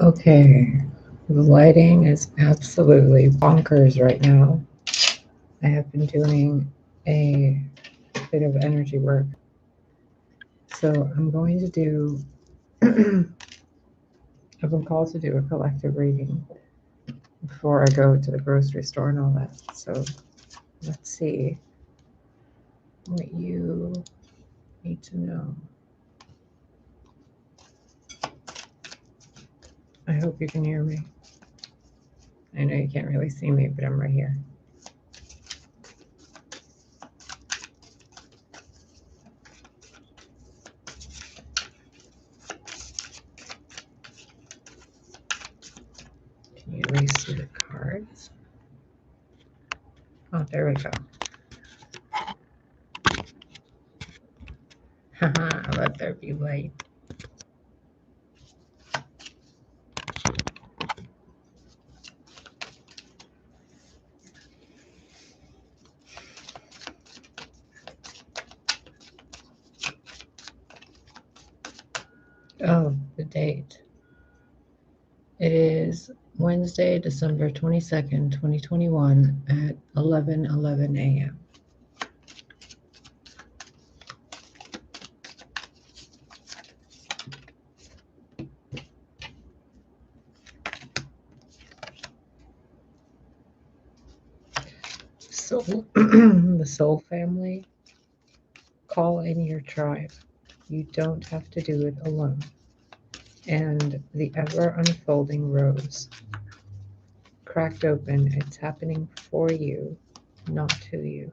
Okay, the lighting is absolutely bonkers right now. I have been doing a bit of energy work. So I'm going to do, I've been called to do a collective reading before I go to the grocery store and all that. So let's see what you need to know. I hope you can hear me. I know you can't really see me, but I'm right here. Can you at least see the cards? Oh, there we go. Haha, let there be light. Oh, the date. It is Wednesday, December 22nd, 2021 at 11:11 a.m. Soul, the soul family, call in your tribe. You don't have to do it alone. And the ever unfolding rose, cracked open, it's happening for you, not to you.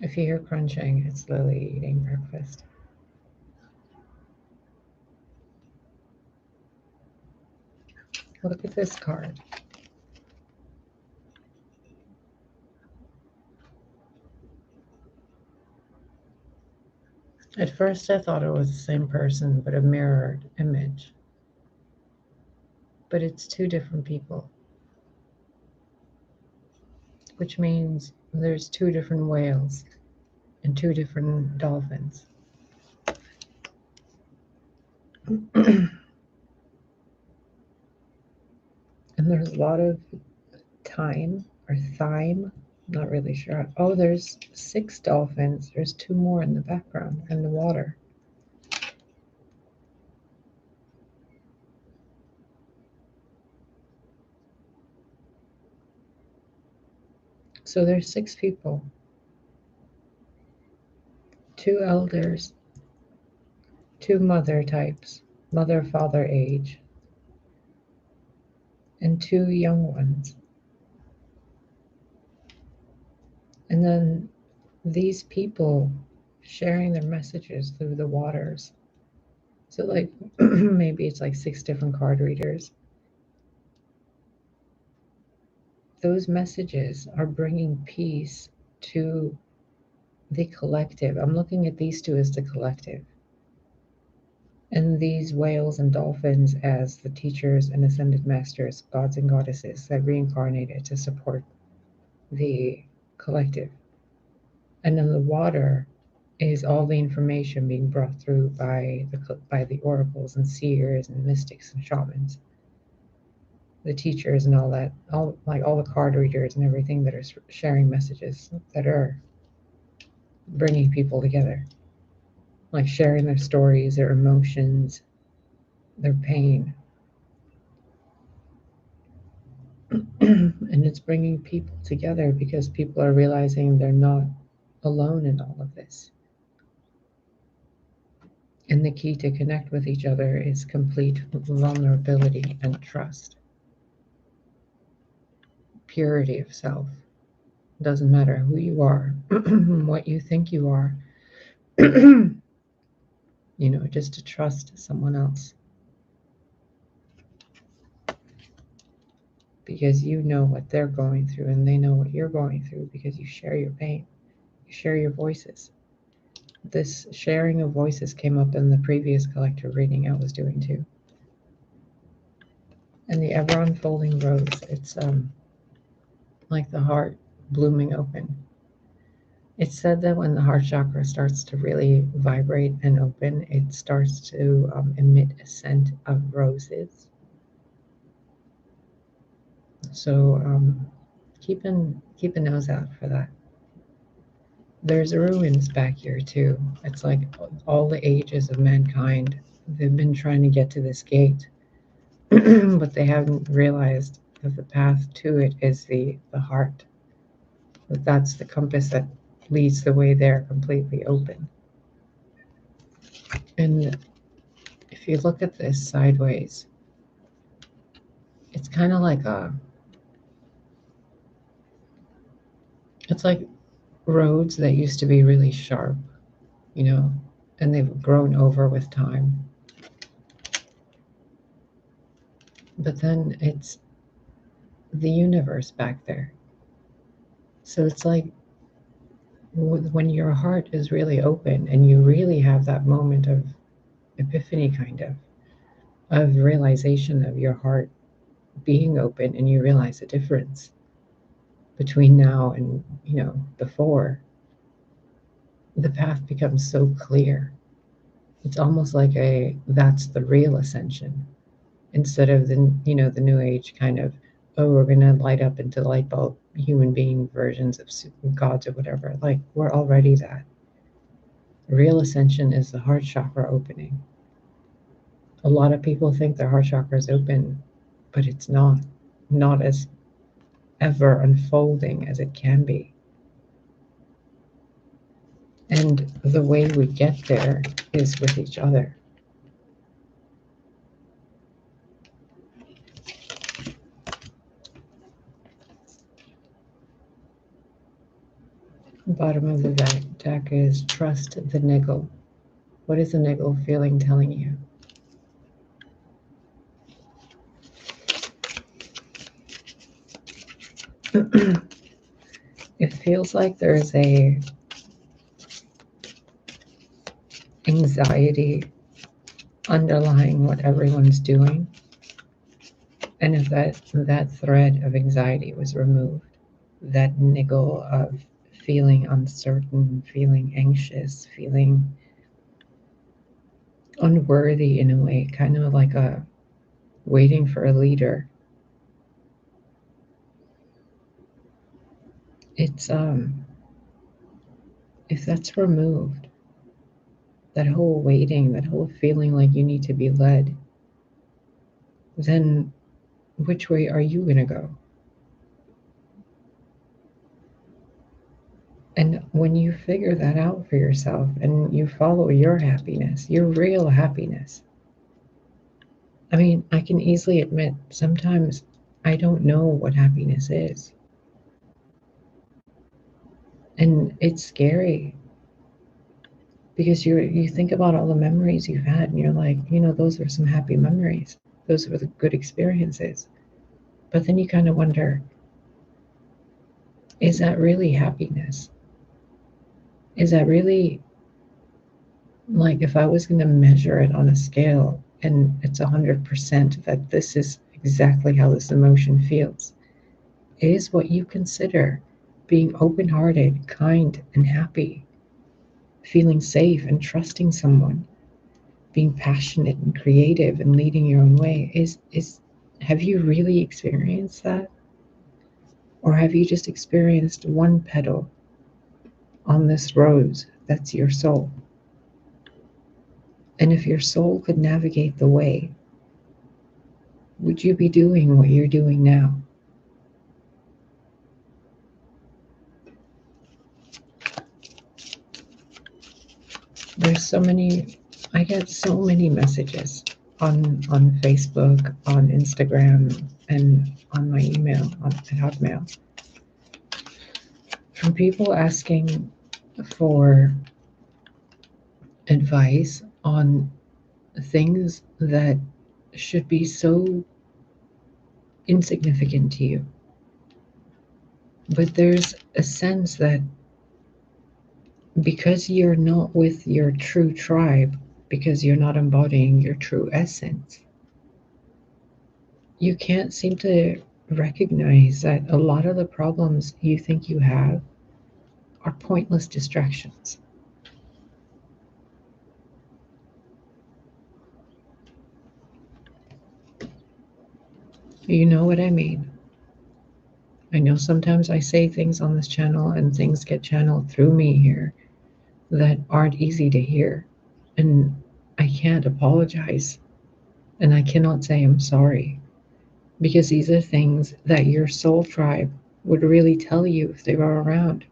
If you hear crunching, it's Lily eating breakfast. Look at this card. At first I thought it was the same person, but a mirrored image. But it's two different people, which means there's two different whales and two different dolphins. And there's a lot of time or thyme, not really sure. Oh, there's 6 dolphins. There's 2 more in the background in the water. So there's 6 people, 2 elders, 2 mother types, mother father age, and 2 young ones. And then these people sharing their messages through the waters. So like maybe it's like 6 different card readers. Those messages are bringing peace to the collective. I'm looking at these 2 as the collective. And these whales and dolphins as the teachers and ascended masters, gods and goddesses that reincarnated to support the collective. And then the water is all the information being brought through by the oracles and seers and mystics and shamans, the teachers and all that, all the card readers and everything that are sharing messages that are bringing people together, like sharing their stories, their emotions, their pain. And it's bringing people together because people are realizing they're not alone in all of this. And the key to connect with each other is complete vulnerability and trust. Purity of self. Doesn't matter who you are, what you think you are, just to trust someone else. Because you know what they're going through and they know what you're going through because you share your pain, you share your voices. This sharing of voices came up in the previous collective reading I was doing too. And the ever unfolding rose, it's like the heart blooming open. It's said that when the heart chakra starts to really vibrate and open, it starts to emit a scent of roses. So keep a nose out for that. There's ruins back here too. It's like all the ages of mankind. They've been trying to get to this gate, but they haven't realized that the path to it is the heart. That's the compass that leads the way there, completely open. And if you look at this sideways, it's kind of like it's like roads that used to be really sharp, you know, and they've grown over with time. But then it's the universe back there. So it's like when your heart is really open and you really have that moment of epiphany, kind of realization of your heart being open, and you realize the difference between now and, before, the path becomes so clear. It's almost like that's the real ascension, instead of the new age kind of, oh, we're going to light up into light bulb human being versions of gods or whatever. Like, we're already that. Real ascension is the heart chakra opening. A lot of people think their heart chakra is open, but it's not as ever unfolding as it can be. And the way we get there is with each other. The bottom of the deck is trust the niggle. What is the niggle feeling telling you? It feels like there's a anxiety underlying what everyone's doing. And if that thread of anxiety was removed, that niggle of feeling uncertain, feeling anxious, feeling unworthy in a way, kind of like waiting for a leader. It's if that's removed, that whole waiting, that whole feeling like you need to be led, then which way are you going to go? And when you figure that out for yourself and you follow your happiness, your real happiness. I mean, I can easily admit sometimes I don't know what happiness is. And it's scary because you think about all the memories you've had and you're like, those were some happy memories. Those were the good experiences. But then you kind of wonder, is that really happiness? Is that really, like, if I was going to measure it on a scale and it's 100% that this is exactly how this emotion feels, is what you consider being open-hearted, kind, and happy, feeling safe and trusting someone, being passionate and creative and leading your own way, have you really experienced that? Or have you just experienced one petal on this rose that's your soul? And if your soul could navigate the way, would you be doing what you're doing now? I get so many messages on Facebook, on Instagram, and on my email, at Hotmail, from people asking for advice on things that should be so insignificant to you. But there's a sense that because you're not with your true tribe, because you're not embodying your true essence, you can't seem to recognize that a lot of the problems you think you have are pointless distractions. You know what I mean? I know sometimes I say things on this channel and things get channeled through me here that aren't easy to hear. And I can't apologize. And I cannot say I'm sorry. Because these are things that your soul tribe would really tell you if they were around.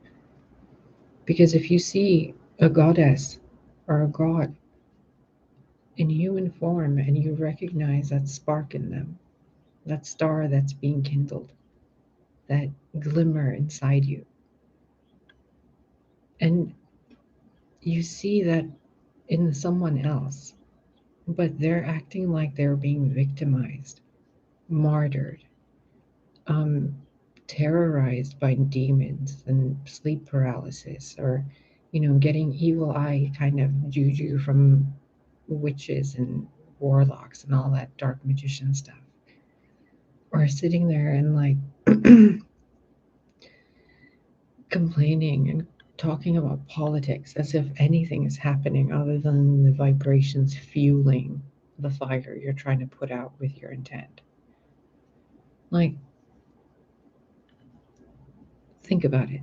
Because if you see a goddess or a god in human form and you recognize that spark in them, that star that's being kindled, that glimmer inside you, and you see that in someone else, but they're acting like they're being victimized, martyred, um, terrorized by demons and sleep paralysis, or getting evil eye kind of juju from witches and warlocks and all that dark magician stuff, or sitting there and like complaining and talking about politics as if anything is happening other than the vibrations fueling the fire you're trying to put out with your intent. Like, think about it.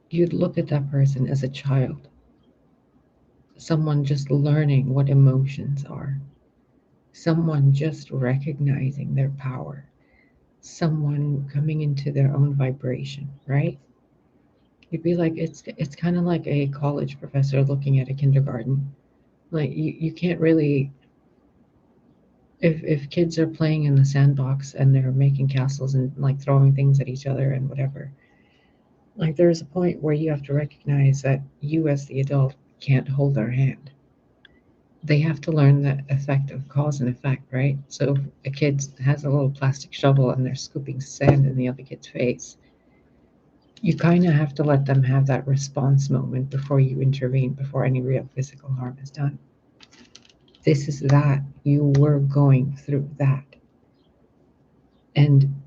You'd look at that person as a child, someone just learning what emotions are, someone just recognizing their power, someone coming into their own vibration, right? You'd be like, it's kind of like a college professor looking at a kindergarten. Like, you can't really, if kids are playing in the sandbox and they're making castles and like throwing things at each other and whatever, like there's a point where you have to recognize that you as the adult can't hold their hand. They have to learn the effect of cause and effect, right? So if a kid has a little plastic shovel and they're scooping sand in the other kid's face, you kind of have to let them have that response moment before you intervene, before any real physical harm is done. This is that. You were going through that. And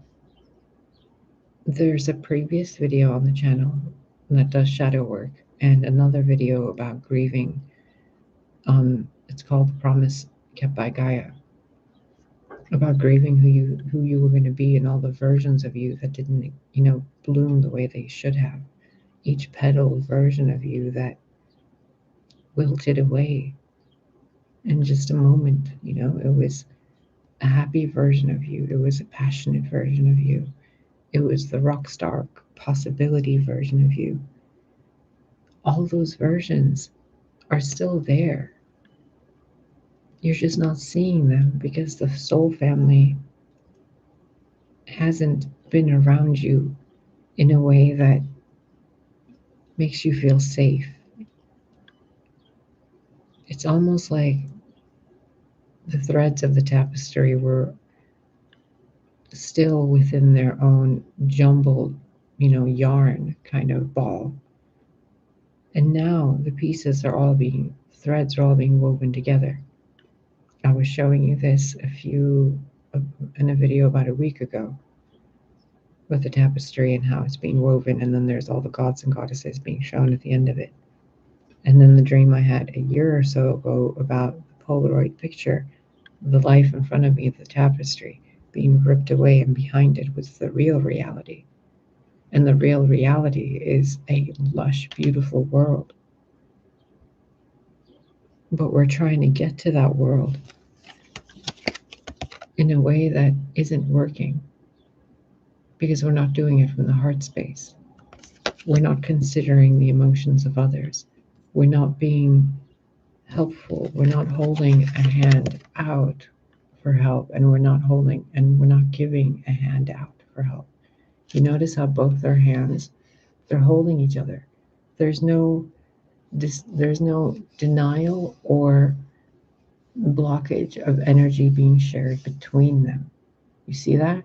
there's a previous video on the channel that does shadow work and another video about grieving. It's called The Promise Kept by Gaia, about grieving who you were going to be and all the versions of you that didn't bloom the way they should have, each petal version of you that wilted away in just a moment. It was a happy version of you, it was a passionate version of you, it was the rock star possibility version of you. All those versions are still there. You're just not seeing them because the soul family hasn't been around you in a way that makes you feel safe. It's almost like the threads of the tapestry were still within their own jumbled, yarn kind of ball. And now the threads are all being woven together. I was showing you this in a video about a week ago with the tapestry and how it's being woven, and then there's all the gods and goddesses being shown at the end of it. And then the dream I had a year or so ago about the Polaroid picture, the life in front of me, the tapestry being ripped away, and behind it was the real reality. And the real reality is a lush, beautiful world. But we're trying to get to that world in a way that isn't working because we're not doing it from the heart space. We're not considering the emotions of others. We're not being helpful. We're not holding a hand out for help, and we're not giving a hand out for help. You notice how both their hands, they're holding each other. There's no denial or blockage of energy being shared between them. You see that?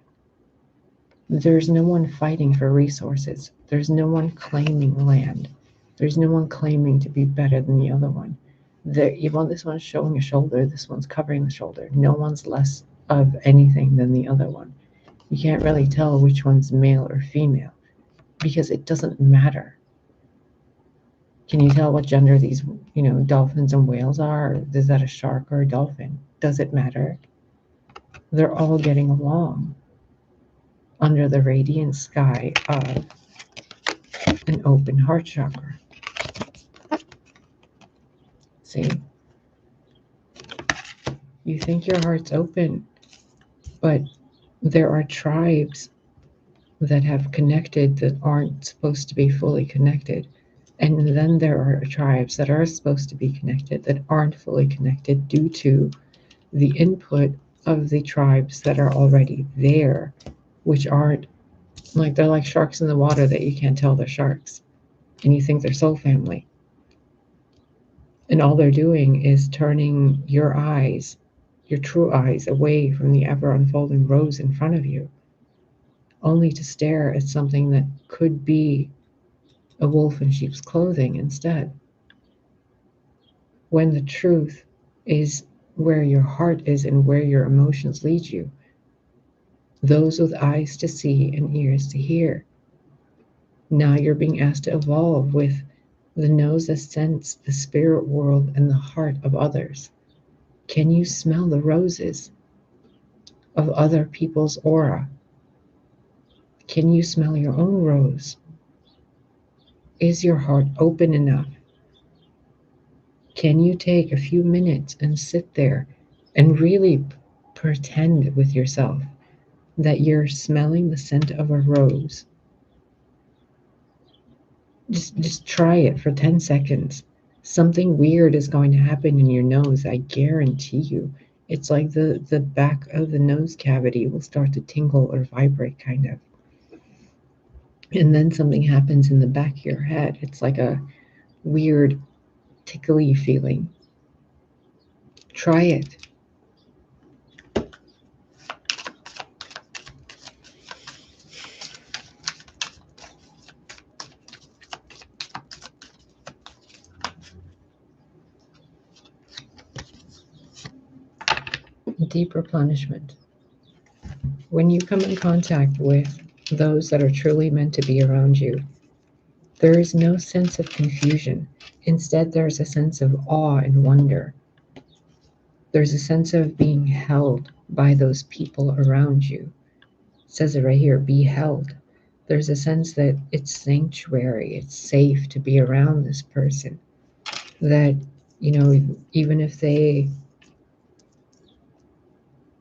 There's no one fighting for resources. There's no one claiming land. There's no one claiming to be better than the other one. This one's showing a shoulder, this one's covering the shoulder. No one's less of anything than the other one. You can't really tell which one's male or female. because it doesn't matter. Can you tell what gender these, dolphins and whales are? Or is that a shark or a dolphin? Does it matter? They're all getting along under the radiant sky of an open heart chakra. See? You think your heart's open, but there are tribes that have connected that aren't supposed to be fully connected. And then there are tribes that are supposed to be connected that aren't fully connected due to the input of the tribes that are already there, which aren't like, they're like sharks in the water that you can't tell they're sharks. And you think they're soul family. And all they're doing is turning your eyes, your true eyes, away from the ever unfolding rose in front of you, only to stare at something that could be a wolf in sheep's clothing instead. When the truth is where your heart is and where your emotions lead you. Those with eyes to see and ears to hear. Now you're being asked to evolve with the nose that scents the spirit world and the heart of others. Can you smell the roses of other people's aura? Can you smell your own rose? Is your heart open enough? Can you take a few minutes and sit there and really pretend with yourself that you're smelling the scent of a rose? Just try it for 10 seconds. Something weird is going to happen in your nose, I guarantee you. It's like the back of the nose cavity will start to tingle or vibrate, kind of. And then something happens in the back of your head. It's like a weird tickly feeling. Try it. Deep replenishment. When you come in contact with those that are truly meant to be around you, there is no sense of confusion. Instead, there's a sense of awe and wonder. There's a sense of being held by those people around you. It says it right here, be held. There's a sense that it's sanctuary, it's safe to be around this person. That, even if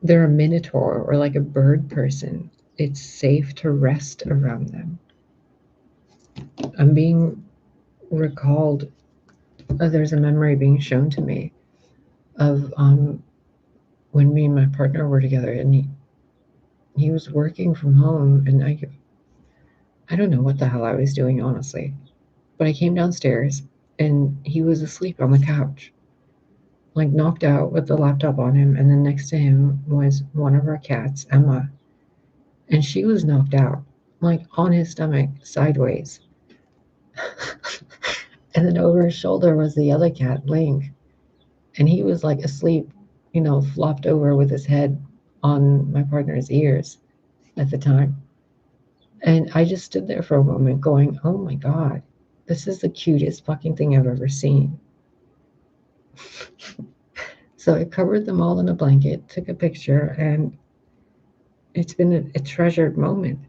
they're a minotaur or like a bird person, it's safe to rest around them. I'm being recalled, there's a memory being shown to me of when me and my partner were together, and he was working from home, and I don't know what the hell I was doing, honestly, but I came downstairs and he was asleep on the couch, like knocked out with the laptop on him, and then next to him was one of our cats, Emma, and she was knocked out, like on his stomach, sideways. And then over his shoulder was the other cat, Link, and he was like asleep, flopped over with his head on my partner's ears at the time. And I just stood there for a moment going, oh my God, this is the cutest fucking thing I've ever seen. So I covered them all in a blanket, took a picture, and it's been a treasured moment.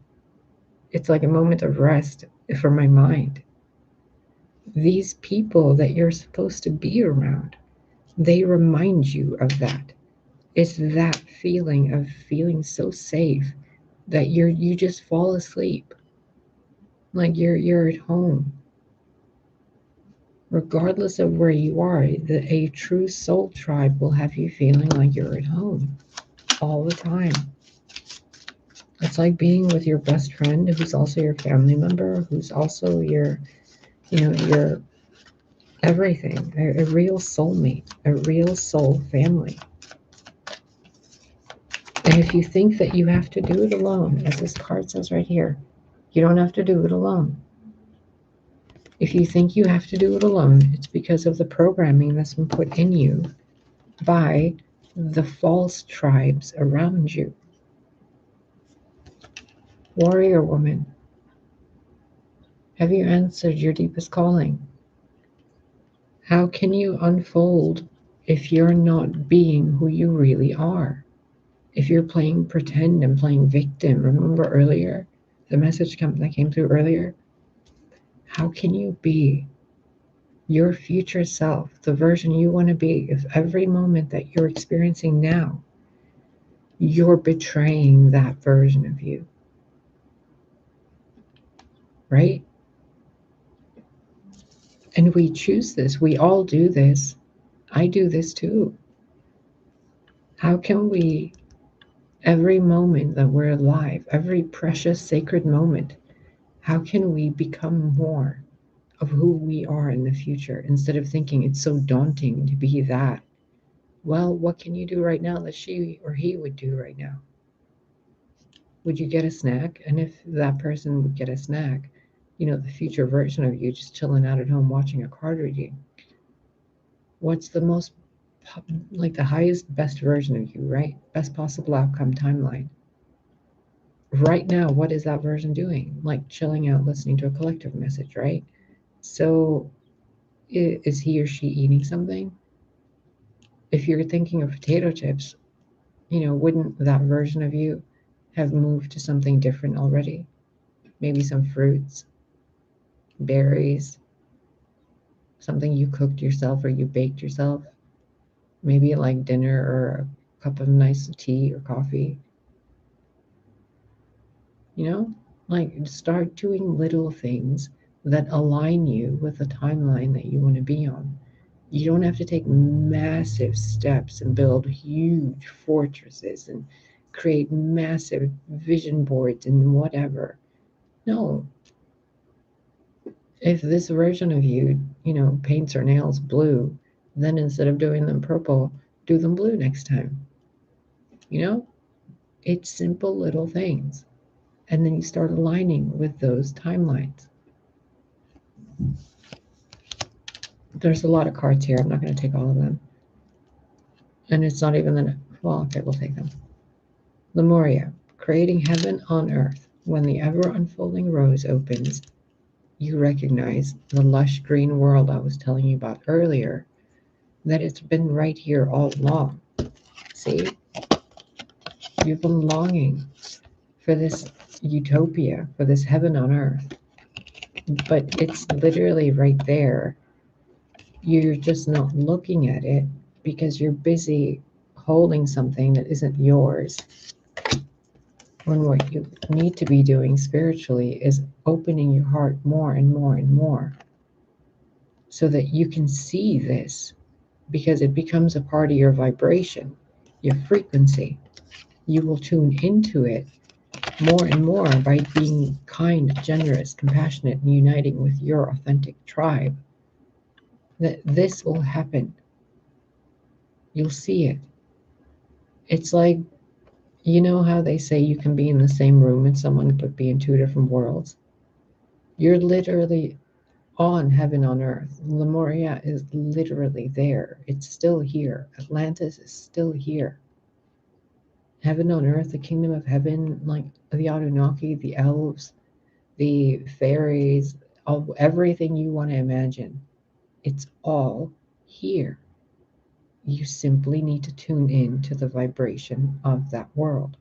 It's like a moment of rest for my mind. These people that you're supposed to be around, they remind you of that. It's that feeling of feeling so safe that you just fall asleep. Like you're at home. Regardless of where you are, a true soul tribe will have you feeling like you're at home all the time. It's like being with your best friend who's also your family member, who's also your everything, a real soulmate, a real soul family. And if you think that you have to do it alone, as this card says right here, you don't have to do it alone. If you think you have to do it alone, it's because of the programming that's been put in you by the false tribes around you. Warrior woman, Have you answered your deepest calling? How can you unfold if you're not being who you really are? If you're playing pretend and playing victim, remember earlier, the message that came through earlier? How can you be your future self, the version you want to be, if every moment that you're experiencing now, you're betraying that version of you, right? And we choose this. We all do this. I do this too. How can we, every moment that we're alive, every precious sacred moment, how can we become more of who we are in the future instead of thinking it's so daunting to be that? Well, what can you do right now that she or he would do right now? Would you get a snack? And if that person would get a snack, the future version of you just chilling out at home watching a card reading, what's the most, like the highest, best version of you, right? Best possible outcome timeline. Right now, what is that version doing? Like chilling out, listening to a collective message, right? So is he or she eating something? If you're thinking of potato chips, wouldn't that version of you have moved to something different already? Maybe some fruits, berries, something you cooked yourself or you baked yourself. Maybe like dinner or a cup of nice tea or coffee. Like start doing little things that align you with the timeline that you want to be on. You don't have to take massive steps and build huge fortresses and create massive vision boards and whatever. No. If this version of you, paints her nails blue, then instead of doing them purple, do them blue next time. It's simple little things. And then you start aligning with those timelines. There's a lot of cards here. I'm not going to take all of them. And it's not even the, well, okay, we'll take them. Lemuria, creating heaven on earth. When the ever-unfolding rose opens, you recognize the lush green world I was telling you about earlier, that it's been right here all along. See? You've been longing for this utopia, for this heaven on earth. But it's literally right there. You're just not looking at it because you're busy holding something that isn't yours. When what you need to be doing spiritually is opening your heart more and more and more so that you can see this, because it becomes a part of your vibration, your frequency. You will tune into it more and more by being kind, generous, compassionate, and uniting with your authentic tribe. That this will happen. You'll see it. It's like, how they say you can be in the same room with someone but be in two different worlds? You're literally on heaven on earth. Lemuria is literally there. It's still here. Atlantis is still here. Heaven on earth, the kingdom of heaven, like the Anunnaki, the elves, the fairies, everything you want to imagine. It's all here. You simply need to tune in to the vibration of that world.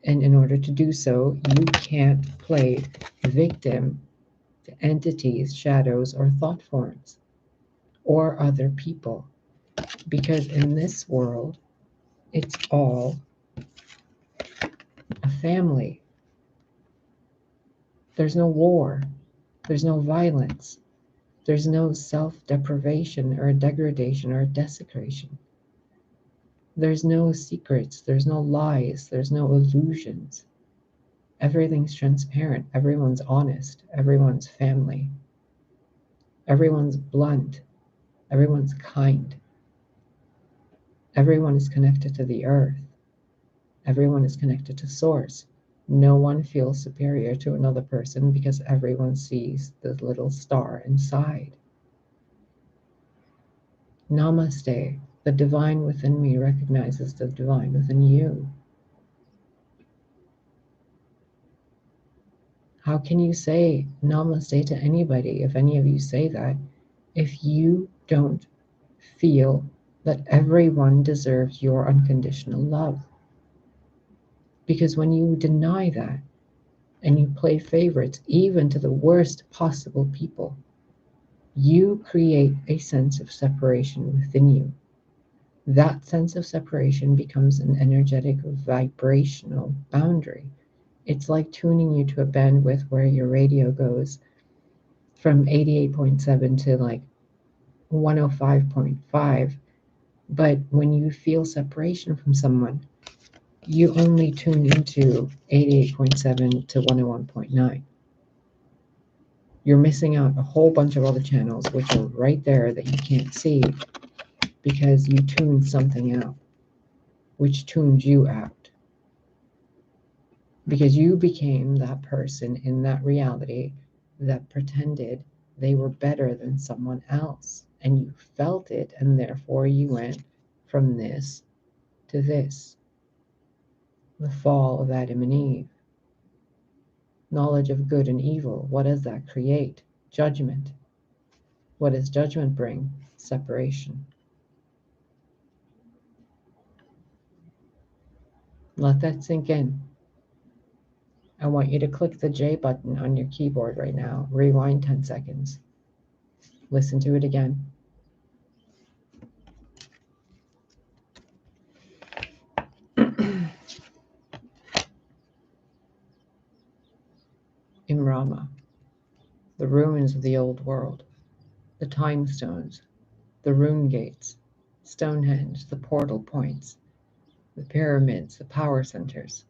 And in order to do so, you can't play victim to entities, shadows, or thought forms, or other people. Because in this world, it's all a family. There's no war. There's no violence. There's no self-deprivation or degradation or desecration. There's no secrets. There's no lies. There's no illusions. Everything's transparent. Everyone's honest. Everyone's family. Everyone's blunt. Everyone's kind. Everyone is connected to the earth. Everyone is connected to source. No one feels superior to another person because everyone sees the little star inside. Namaste. The divine within me recognizes the divine within you. How can you say namaste to anybody, if any of you say that, if you don't feel that everyone deserves your unconditional love? Because when you deny that and you play favorites even to the worst possible people, you create a sense of separation within you. That sense of separation becomes an energetic vibrational boundary. It's like tuning you to a bandwidth where your radio goes from 88.7 to like 105.5. But when you feel separation from someone, you only tune into 88.7 to 101.9. You're missing out a whole bunch of other channels which are right there that you can't see because you tuned something out, which tuned you out. Because you became that person in that reality that pretended they were better than someone else. And you felt it, and therefore you went from this to this. The fall of Adam and Eve. Knowledge of good and evil. What does that create? Judgment. What does judgment bring? Separation. Let that sink in. I want you to click the J button on your keyboard right now. Rewind 10 seconds. Listen to it again. In Rama, the ruins of the old world, the time stones, the rune gates, Stonehenge, the portal points, the pyramids, the power centers,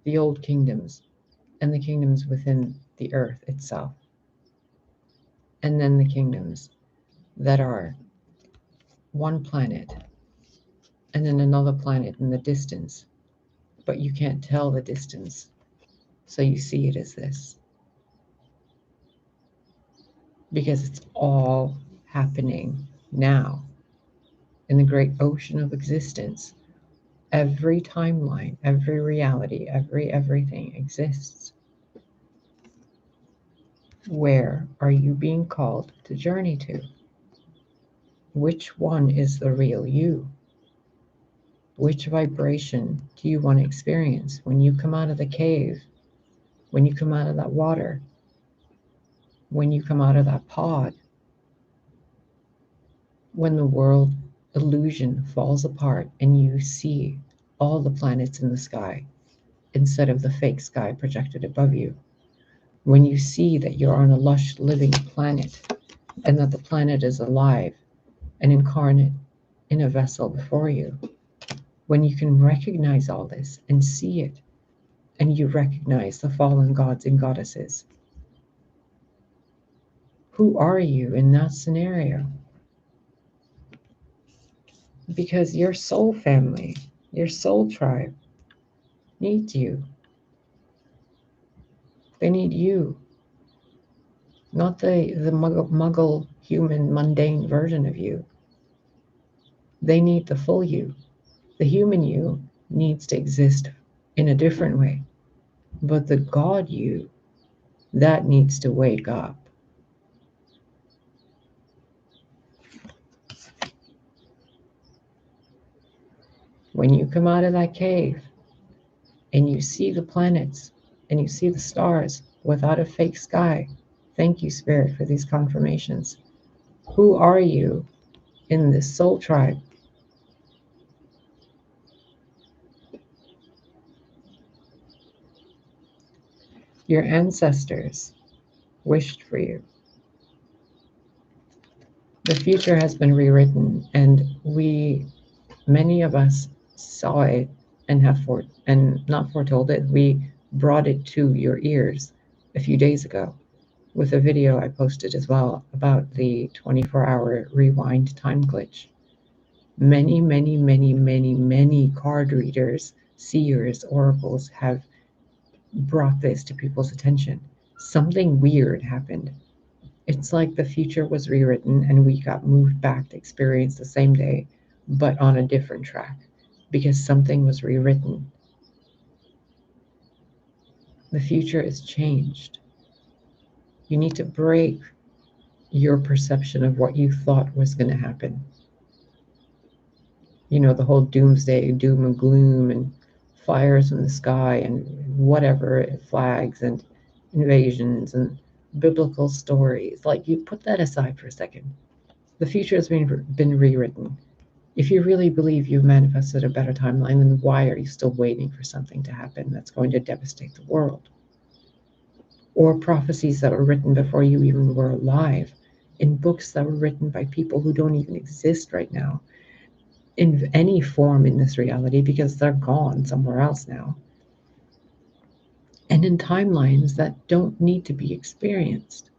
the old kingdoms, and the kingdoms within the earth itself. And then the kingdoms that are one planet and then another planet in the distance, but you can't tell the distance, so you see it as this. Because it's all happening now in the great ocean of existence. Every timeline, every reality, everything exists. Where are you being called to journey to? Which one is the real you? Which vibration do you want to experience when you come out of the cave, when you come out of that water, when you come out of that pod, when the world illusion falls apart and you see all the planets in the sky instead of the fake sky projected above you? When you see that you're on a lush living planet and that the planet is alive and incarnate in a vessel before you, when you can recognize all this and see it, and you recognize the fallen gods and goddesses, who are you in that scenario? Because your soul family, your soul tribe needs you. They need you, not the muggle human mundane version of you. They need the full you. The human you needs to exist in a different way. But the God you, that needs to wake up. When you come out of that cave and you see the planets and you see the stars without a fake sky, thank you, Spirit, for these confirmations. Who are you in this soul tribe? Your ancestors wished for you. The future has been rewritten, and many of us saw it and not foretold it. We brought it to your ears a few days ago with a video I posted as well about the 24-hour rewind time glitch. Many, many, many, many, many card readers, seers, oracles have brought this to people's attention. Something weird happened. It's like the future was rewritten and we got moved back to experience the same day, but on a different track, because something was rewritten. The future is changed. You need to break your perception of what you thought was going to happen. You know, the whole doomsday, doom and gloom, and fires in the sky, and whatever, flags and invasions and biblical stories. Like, you put that aside for a second. The future has been rewritten. If you really believe you've manifested a better timeline, then why are you still waiting for something to happen that's going to devastate the world? Or prophecies that were written before you even were alive, in books that were written by people who don't even exist right now in any form in this reality, because they're gone somewhere else now, and in timelines that don't need to be experienced.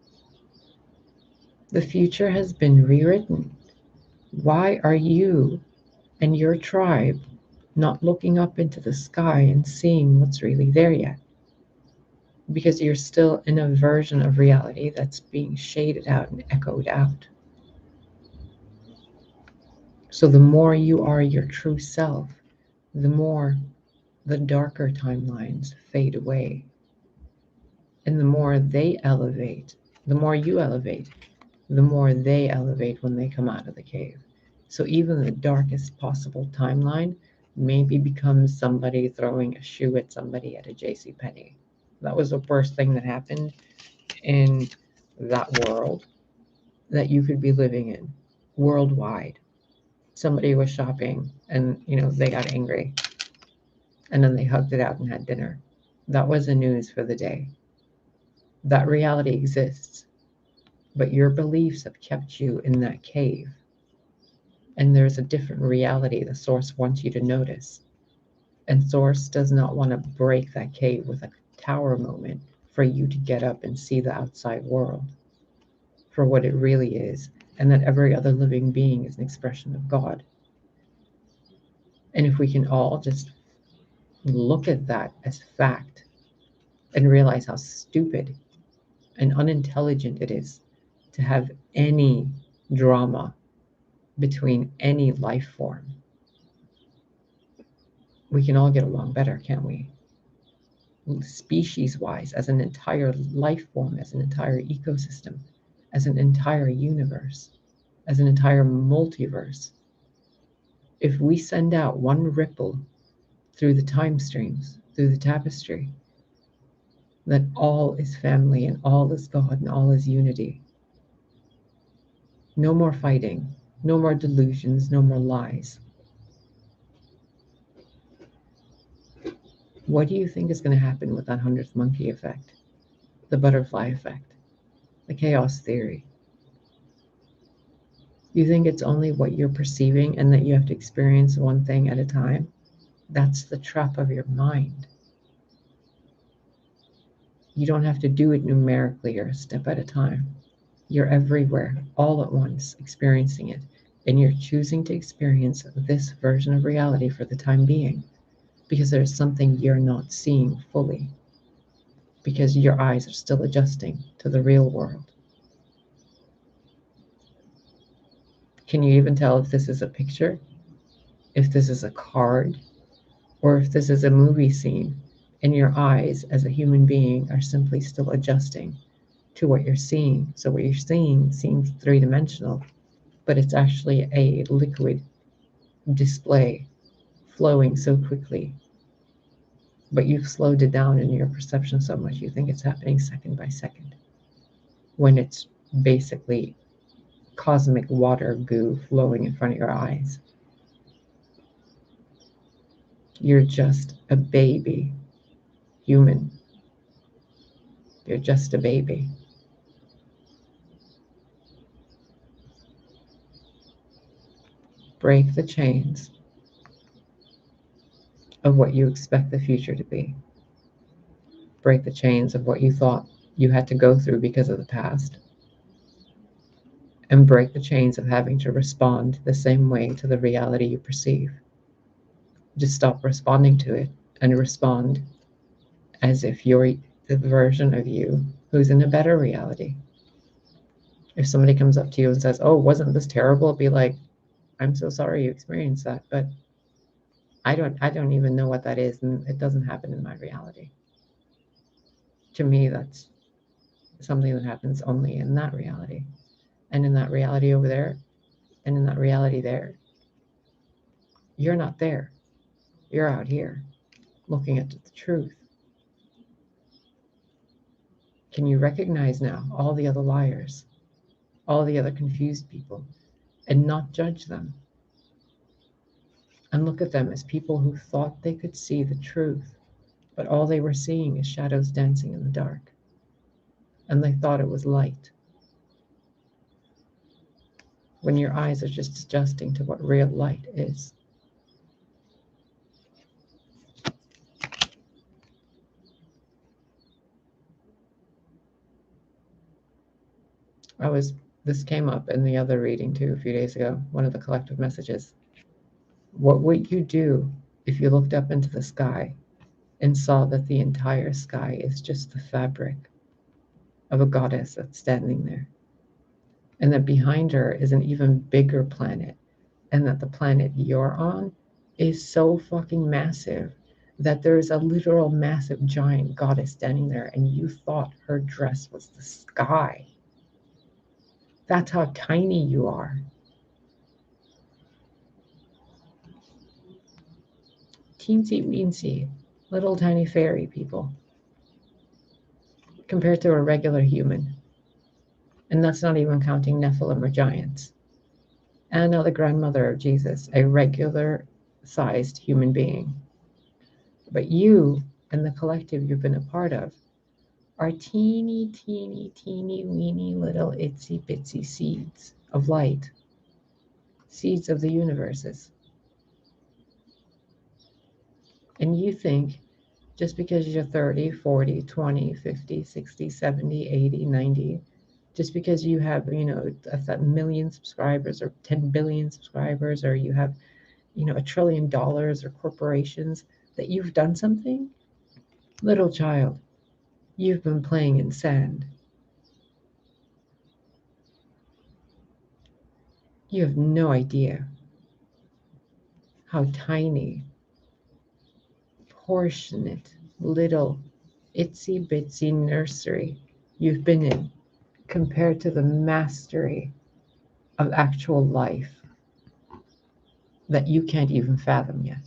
The future has been rewritten. Why are you and your tribe not looking up into the sky and seeing what's really there yet? Because you're still in a version of reality that's being shaded out and echoed out. So the more you are your true self, the more the darker timelines fade away. And the more they elevate, the more you elevate, the more they elevate when they come out of the cave. So even the darkest possible timeline maybe becomes somebody throwing a shoe at somebody at a JCPenney. That was the worst thing that happened in that world that you could be living in worldwide. Somebody was shopping and, they got angry, and then they hugged it out and had dinner. That was the news for the day. That reality exists, but your beliefs have kept you in that cave. And there's a different reality the source wants you to notice. And source does not want to break that cave with a tower moment for you to get up and see the outside world for what it really is, and that every other living being is an expression of God. And if we can all just look at that as fact and realize how stupid and unintelligent it is to have any drama between any life form, we can all get along better, can't we? Species wise, as an entire life form, as an entire ecosystem, as an entire universe, as an entire multiverse. If we send out one ripple through the time streams, through the tapestry, that all is family and all is God and all is unity. No more fighting, no more delusions, no more lies. What do you think is going to happen with that 100th monkey effect, the butterfly effect, the chaos theory? You think it's only what you're perceiving and that you have to experience one thing at a time? That's the trap of your mind. You don't have to do it numerically or a step at a time. You're everywhere, all at once, experiencing it. And you're choosing to experience this version of reality for the time being, because there's something you're not seeing fully, because your eyes are still adjusting to the real world. Can you even tell if this is a picture, if this is a card, or if this is a movie scene, and your eyes as a human being are simply still adjusting to what you're seeing? So what you're seeing seems three-dimensional, but it's actually a liquid display flowing so quickly. But you've slowed it down in your perception so much you think it's happening second by second, when it's basically cosmic water goo flowing in front of your eyes. You're just a baby human. You're just a baby. Break the chains of what you expect the future to be. Break the chains of what you thought you had to go through because of the past. And break the chains of having to respond the same way to the reality you perceive. Just stop responding to it and respond as if you're the version of you who's in a better reality. If somebody comes up to you and says, "Oh, wasn't this terrible?" Be like, "I'm so sorry you experienced that, but I don't even know what that is, and it doesn't happen in my reality." To me, that's something that happens only in that reality. And in that reality over there, and in that reality there, you're not there. You're out here looking at the truth. Can you recognize now all the other liars, all the other confused people, and not judge them? And look at them as people who thought they could see the truth, but all they were seeing is shadows dancing in the dark. And they thought it was light, when your eyes are just adjusting to what real light is. This came up in the other reading too a few days ago, one of the collective messages. What would you do if you looked up into the sky and saw that the entire sky is just the fabric of a goddess that's standing there? And that behind her is an even bigger planet, and that the planet you're on is so fucking massive that there's a literal massive giant goddess standing there, and you thought her dress was the sky. That's how tiny you are. Teensy weensy, little tiny fairy people compared to a regular human. And that's not even counting Nephilim or giants. Anna, the grandmother of Jesus, a regular sized human being. But you and the collective you've been a part of are teeny, teeny, teeny, weeny little itsy bitsy seeds of light, seeds of the universes. And you think just because you're 30, 40, 20, 50, 60, 70, 80, 90, just because you have, a million subscribers or 10 billion subscribers, or you have, $1 trillion or corporations, that you've done something? Little child, you've been playing in sand. You have no idea how tiny, portionate, little, itsy bitsy nursery you've been in compared to the mastery of actual life that you can't even fathom yet.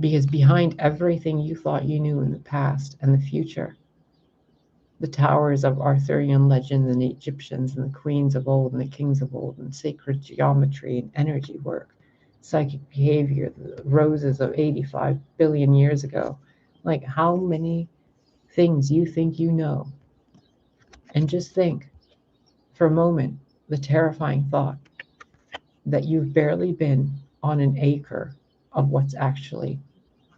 Because behind everything you thought you knew in the past and the future, the towers of Arthurian legend and the Egyptians and the queens of old and the kings of old and sacred geometry and energy work, psychic behavior, the roses of 85 billion years ago, like how many things you think you know. And just think for a moment the terrifying thought that you've barely been on an acre of what's actually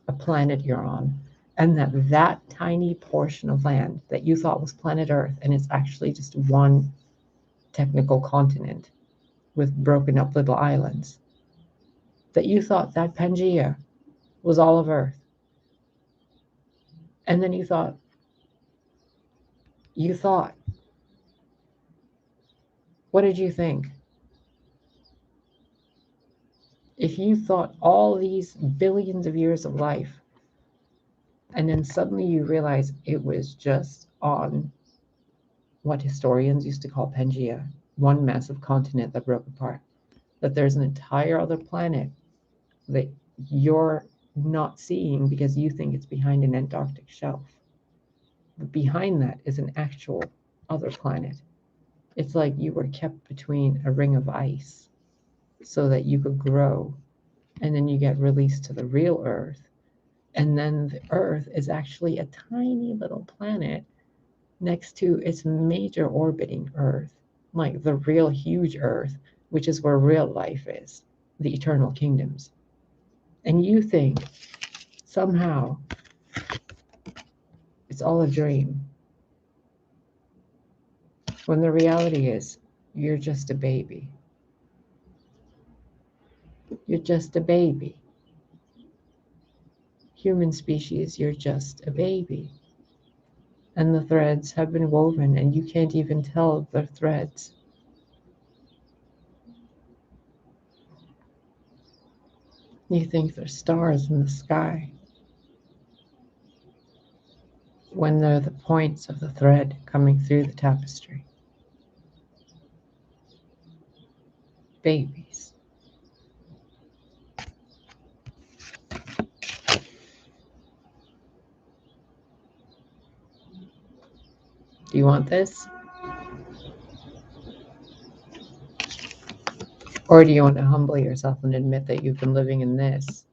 a planet you're on, and that tiny portion of land that you thought was planet Earth, and it's actually just one technical continent with broken up little islands, that you thought that Pangea was all of Earth. And then you thought, what did you think? If you thought all these billions of years of life, and then suddenly you realize it was just on what historians used to call Pangea, one massive continent that broke apart, that there's an entire other planet that you're not seeing because you think it's behind an Antarctic shelf. But behind that is an actual other planet. It's like you were kept between a ring of ice so that you could grow, and then you get released to the real Earth. And then the Earth is actually a tiny little planet next to its major orbiting Earth, like the real huge Earth, which is where real life is, the eternal kingdoms. And you think somehow it's all a dream, when the reality is you're just a baby. You're just a baby. Human species, you're just a baby. And the threads have been woven, and you can't even tell the threads. You think they're stars in the sky. when they're the points of the thread coming through the tapestry. Babies. Do you want this? Or do you want to humble yourself and admit that you've been living in this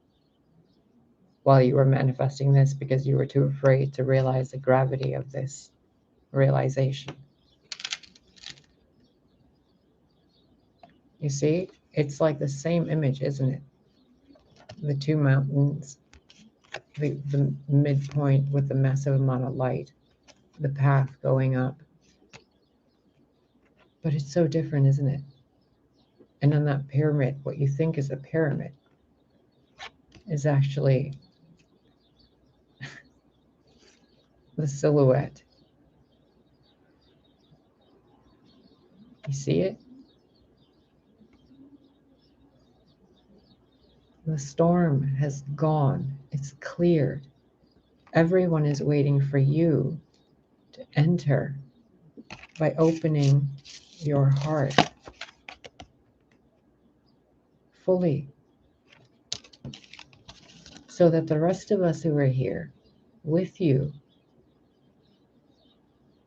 while you were manifesting this because you were too afraid to realize the gravity of this realization? You see, it's like the same image, isn't it? The two mountains, the midpoint with the massive amount of light, the path going up. But it's so different, isn't it? And on that pyramid, what you think is a pyramid is actually the silhouette. You see it? The storm has gone. It's cleared. Everyone is waiting for you to enter by opening your heart fully, so that the rest of us who are here with you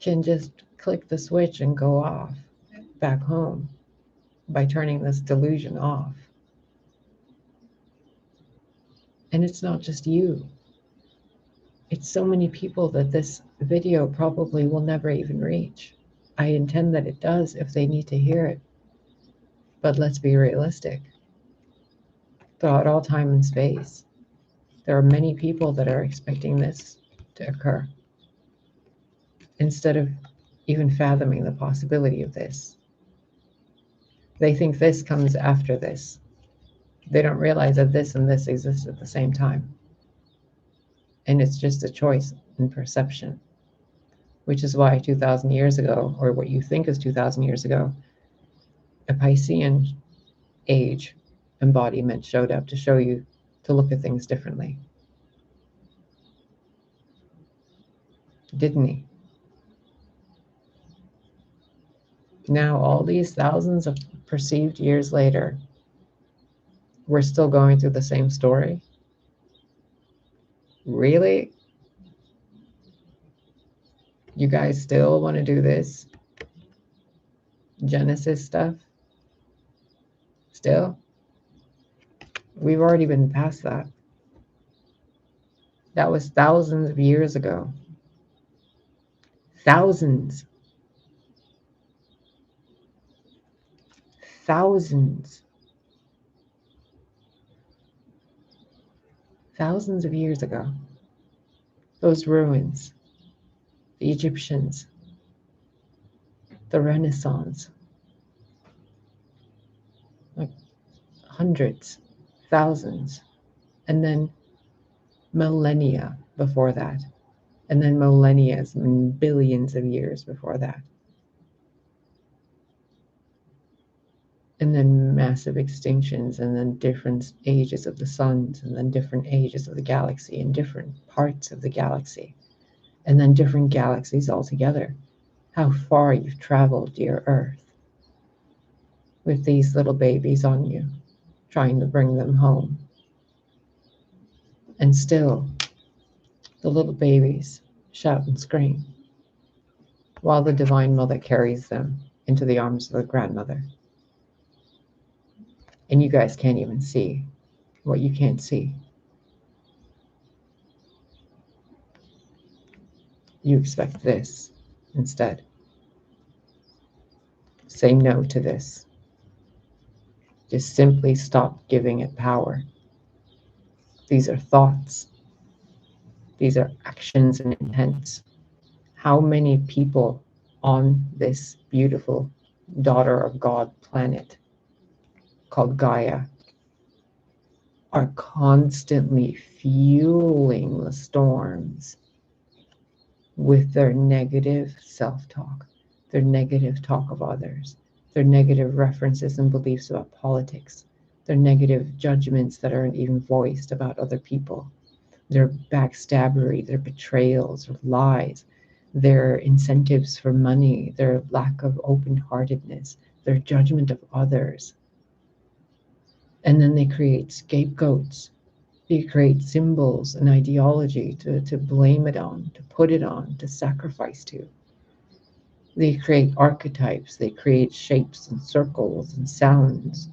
can just click the switch and go off back home by turning this delusion off. And it's not just you. It's so many people that this video probably will never even reach. I intend that it does if they need to hear it. But let's be realistic. Throughout all time and space, there are many people that are expecting this to occur instead of even fathoming the possibility of this. They think this comes after this. They don't realize that this and this exist at the same time. And it's just a choice in perception, which is why 2,000 years ago, or what you think is 2,000 years ago, a Piscean age embodiment showed up to show you to look at things differently. Didn't he? Now, all these thousands of perceived years later, we're still going through the same story? Really? You guys still want to do this Genesis stuff? Still? We've already been past that. That was thousands of years ago. Thousands. Thousands. Thousands of years ago. Those ruins, the Egyptians, the Renaissance, like hundreds, thousands, and then millennia before that, and then millennia and billions of years before that, and then massive extinctions, and then different ages of the suns, and then different ages of the galaxy, and different parts of the galaxy, and then different galaxies altogether. How far you've traveled, dear Earth, with these little babies on you, trying to bring them home. And still, the little babies shout and scream while the Divine Mother carries them into the arms of the grandmother. And you guys can't even see what you can't see. You expect this instead. Say no to this. Just simply stop giving it power. These are thoughts. These are actions and intents. How many people on this beautiful daughter of God planet called Gaia are constantly fueling the storms with their negative self-talk, their negative talk of others, their negative references and beliefs about politics, their negative judgments that aren't even voiced about other people, their backstabbery, their betrayals, their lies, their incentives for money, their lack of open-heartedness, their judgment of others. And then they create scapegoats. They create symbols and ideology to blame it on, to put it on, to sacrifice to. They create archetypes, they create shapes and circles and sounds.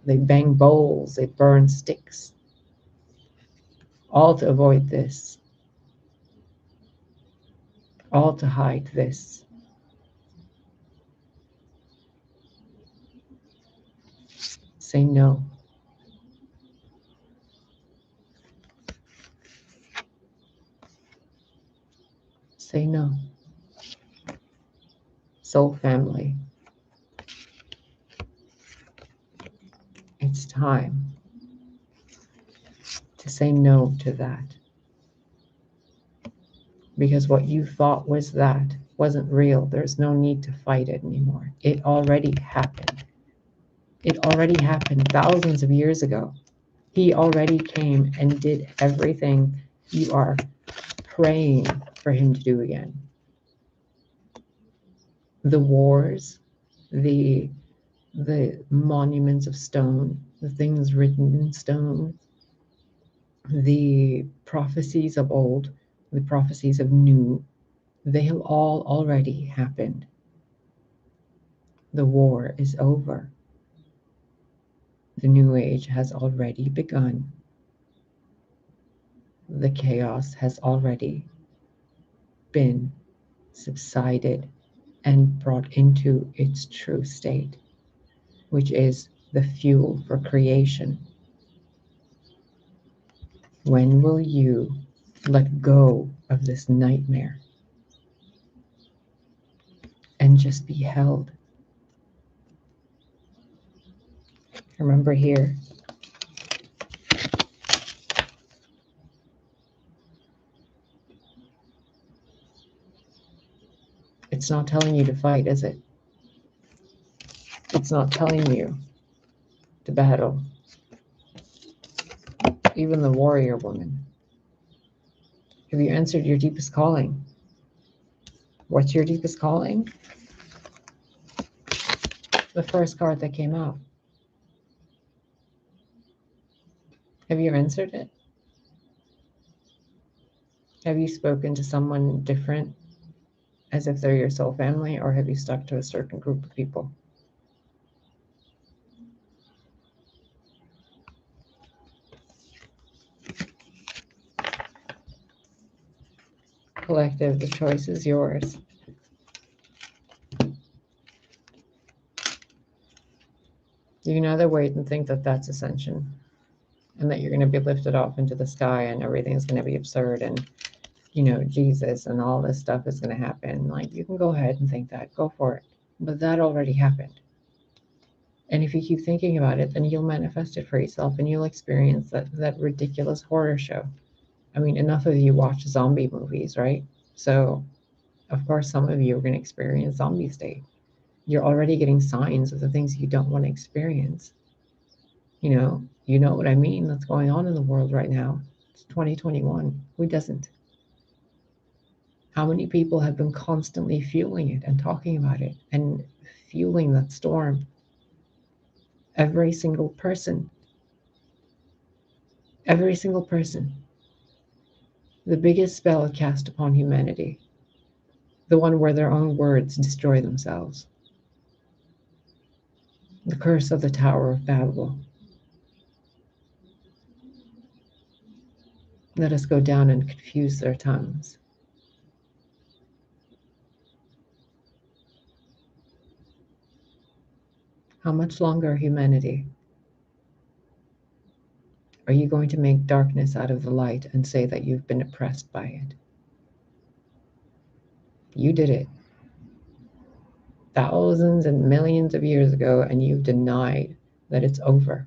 They bang bowls, they burn sticks, all to avoid this, all to hide this. Say no. Say no. Soul family, it's time to say no to that. Because what you thought was that wasn't real. There's no need to fight it anymore. It already happened. It already happened thousands of years ago. He already came and did everything you are praying for him to do again. The wars, the monuments of stone, the things written in stone, the prophecies of old, the prophecies of new, they have all already happened. The war is over. The new age has already begun. The chaos has already been subsided and brought into its true state, which is the fuel for creation. When will you let go of this nightmare and just be held? Remember here, it's not telling you to fight, is it? It's not telling you to battle. Even the warrior woman. Have you answered your deepest calling? What's your deepest calling? The first card that came out. Have you answered it? Have you spoken to someone different as if they're your soul family, or have you stuck to a certain group of people? Collective, the choice is yours. You can either wait and think that that's ascension and that you're going to be lifted off into the sky and everything's going to be absurd and, you know, Jesus and all this stuff is going to happen. Like, you can go ahead and think that. Go for it. But that already happened. And if you keep thinking about it, then you'll manifest it for yourself and you'll experience that ridiculous horror show. I mean, enough of you watch zombie movies, right? So, of course, some of you are going to experience zombie state. You're already getting signs of the things you don't want to experience. You know what I mean? That's going on in the world right now. It's 2021. Who doesn't? How many people have been constantly fueling it and talking about it and fueling that storm? Every single person. Every single person. The biggest spell cast upon humanity. The one where their own words destroy themselves. The curse of the Tower of Babel. Let us go down and confuse their tongues. How much longer, humanity? Are you going to make darkness out of the light and say that you've been oppressed by it? You did it thousands and millions of years ago, and you've denied that it's over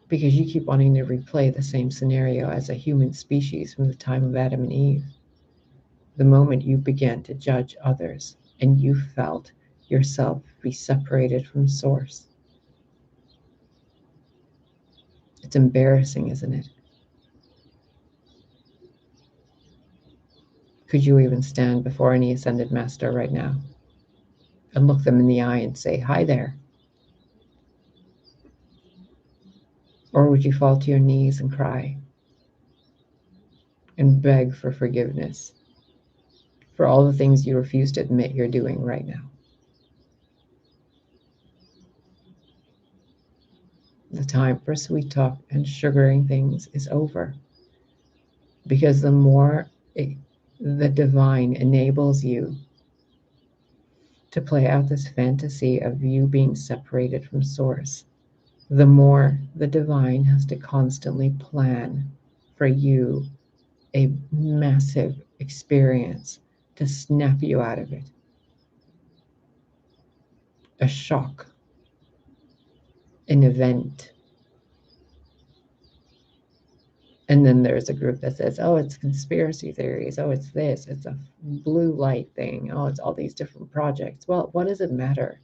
because you keep wanting to replay the same scenario as a human species from the time of Adam and Eve. The moment you began to judge others and you felt yourself be separated from source. It's embarrassing, isn't it? Could you even stand before any ascended master right now and look them in the eye and say, "Hi there"? Or would you fall to your knees and cry and beg for forgiveness for all the things you refuse to admit you're doing right now? The time for sweet talk and sugaring things is over, because the more the divine enables you to play out this fantasy of you being separated from source, the more the divine has to constantly plan for you a massive experience to snap you out of it. A shock, an event. And then there's a group that says, oh, it's conspiracy theories. Oh, it's this. It's a blue light thing. Oh, it's all these different projects. Well, what does it matter?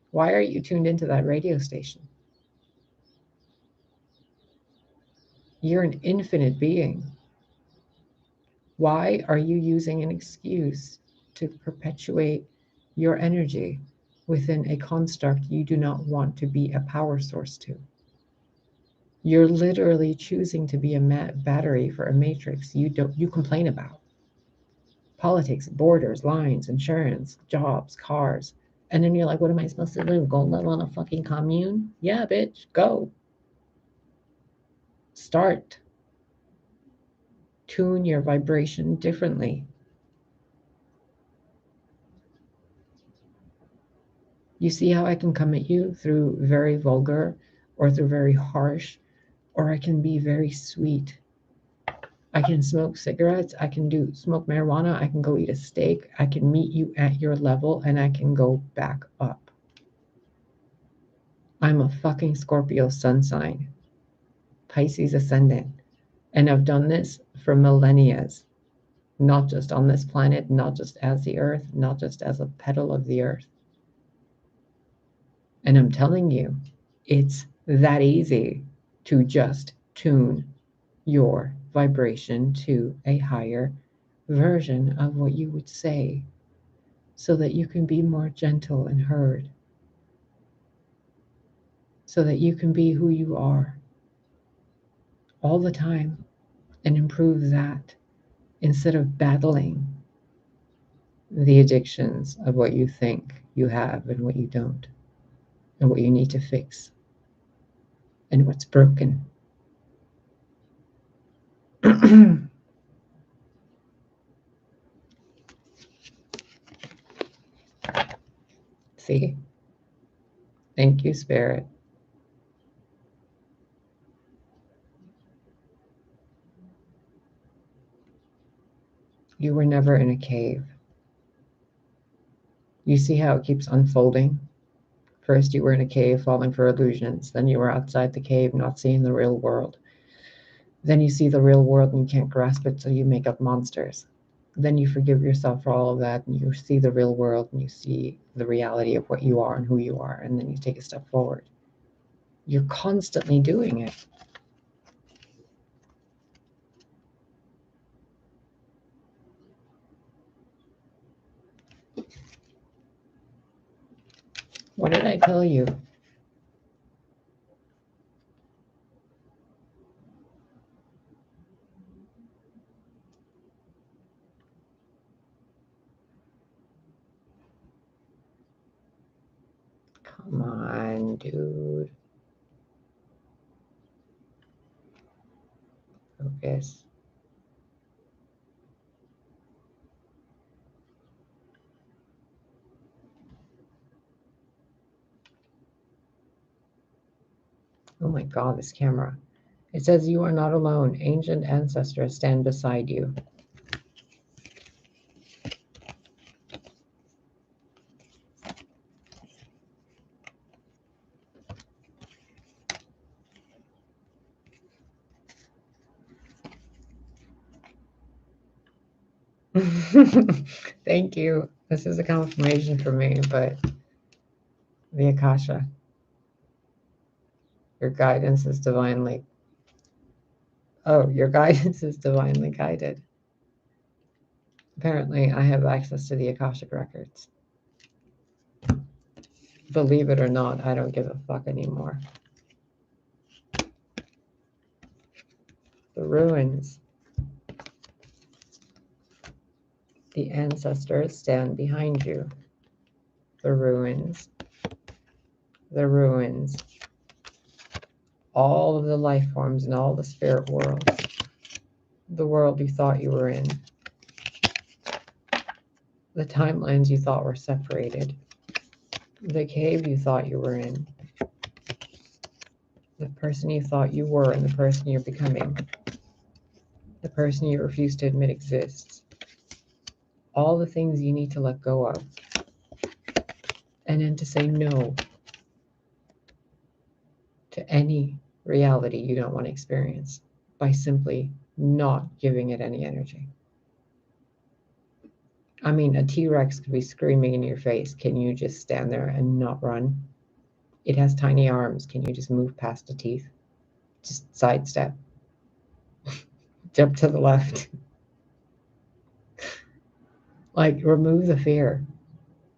Why are you tuned into that radio station? You're an infinite being. Why are you using an excuse to perpetuate your energy within a construct you do not want to be a power source to? You're literally choosing to be a battery for a matrix you complain about. Politics, borders, lines, insurance, jobs, cars. And then you're like, what am I supposed to do? Go live on a fucking commune? Yeah, bitch, go. Start. Tune your vibration differently. You see how I can come at you through very vulgar or through very harsh, or I can be very sweet. I can smoke cigarettes, I can smoke marijuana, I can go eat a steak, I can meet you at your level, and I can go back up. I'm a fucking Scorpio sun sign, Pisces ascendant, and I've done this for millennia, not just on this planet, not just as the earth, not just as a petal of the earth. And I'm telling you, it's that easy to just tune your vibration to a higher version of what you would say so that you can be more gentle and heard, so that you can be who you are all the time and improve that instead of battling the addictions of what you think you have and what you don't, and what you need to fix and what's broken. See? Thank you, Spirit. You were never in a cave. You see how it keeps unfolding? First, you were in a cave falling for illusions. Then you were outside the cave, not seeing the real world. Then you see the real world and you can't grasp it, so you make up monsters. Then you forgive yourself for all of that and you see the real world and you see the reality of what you are and who you are, and then you take a step forward. You're constantly doing it. What did I tell you? Come on, dude. Focus. Oh my God, this camera. It says you are not alone. Ancient ancestors stand beside you. Thank you. This is a confirmation for me, but the Akasha, your guidance is divinely. Oh, your guidance is divinely guided. Apparently, I have access to the Akashic Records. Believe it or not, I don't give a fuck anymore. The ruins. The ancestors stand behind you. The ruins. The ruins. All of the life forms in all the spirit worlds. The world you thought you were in. The timelines you thought were separated. The cave you thought you were in. The person you thought you were and the person you're becoming. The person you refuse to admit exists. All the things you need to let go of. And then to say no to any reality you don't want to experience by simply not giving it any energy. I mean, a T-Rex could be screaming in your face. Can you just stand there and not run? It has tiny arms. Can you just move past the teeth? Just sidestep. Jump to the left. Like, remove the fear.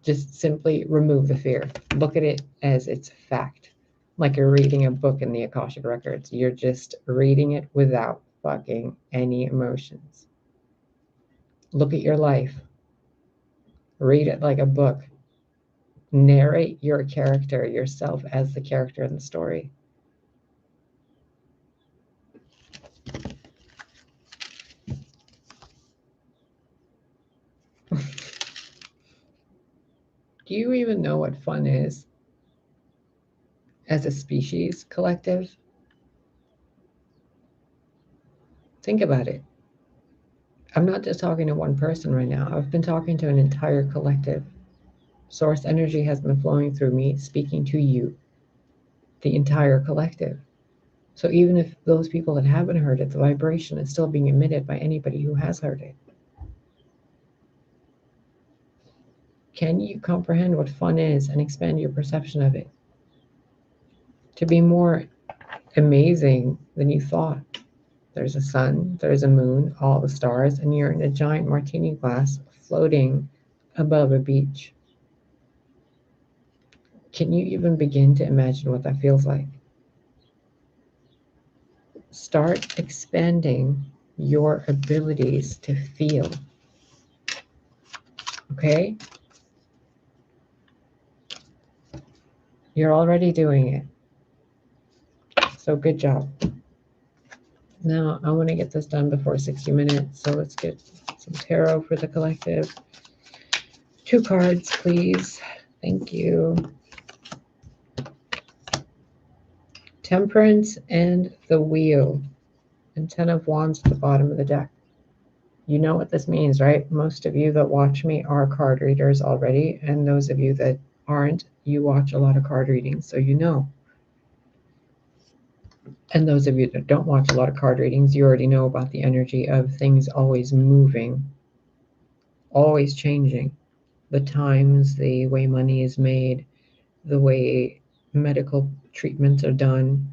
Just simply remove the fear. Look at it as it's fact. Like you're reading a book in the Akashic Records. You're just reading it without fucking any emotions. Look at your life. Read it like a book. Narrate your character, yourself as the character in the story. Do you even know what fun is as a species collective? Think about it. I'm not just talking to one person right now. I've been talking to an entire collective. Source energy has been flowing through me, speaking to you, the entire collective. So even if those people that haven't heard it, the vibration is still being emitted by anybody who has heard it. Can you comprehend what fun is and expand your perception of it? To be more amazing than you thought. There's a sun, there's a moon, all the stars, and you're in a giant martini glass floating above a beach. Can you even begin to imagine what that feels like? Start expanding your abilities to feel. Okay? You're already doing it. So good job. Now I want to get this done before 60 minutes. So let's get some tarot for the collective. 2 cards, please. Thank you. Temperance and the Wheel. And 10 of Wands at the bottom of the deck. You know what this means, right? Most of you that watch me are card readers already. And those of you that aren't, you watch a lot of card readings, so you know. And those of you that don't watch a lot of card readings, you already know about the energy of things always moving, always changing. The times, the way money is made, the way medical treatments are done,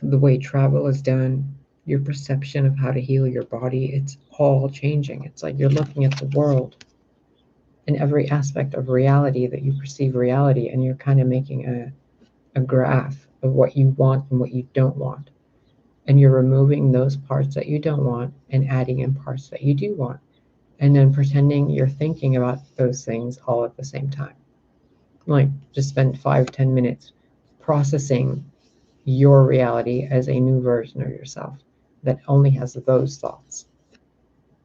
the way travel is done, your perception of how to heal your body, it's all changing. It's like you're looking at the world in every aspect of reality that you perceive reality, and you're kind of making a graph of what you want and what you don't want. And you're removing those parts that you don't want and adding in parts that you do want. And then pretending you're thinking about those things all at the same time. Like, just spend 5-10 minutes processing your reality as a new version of yourself that only has those thoughts.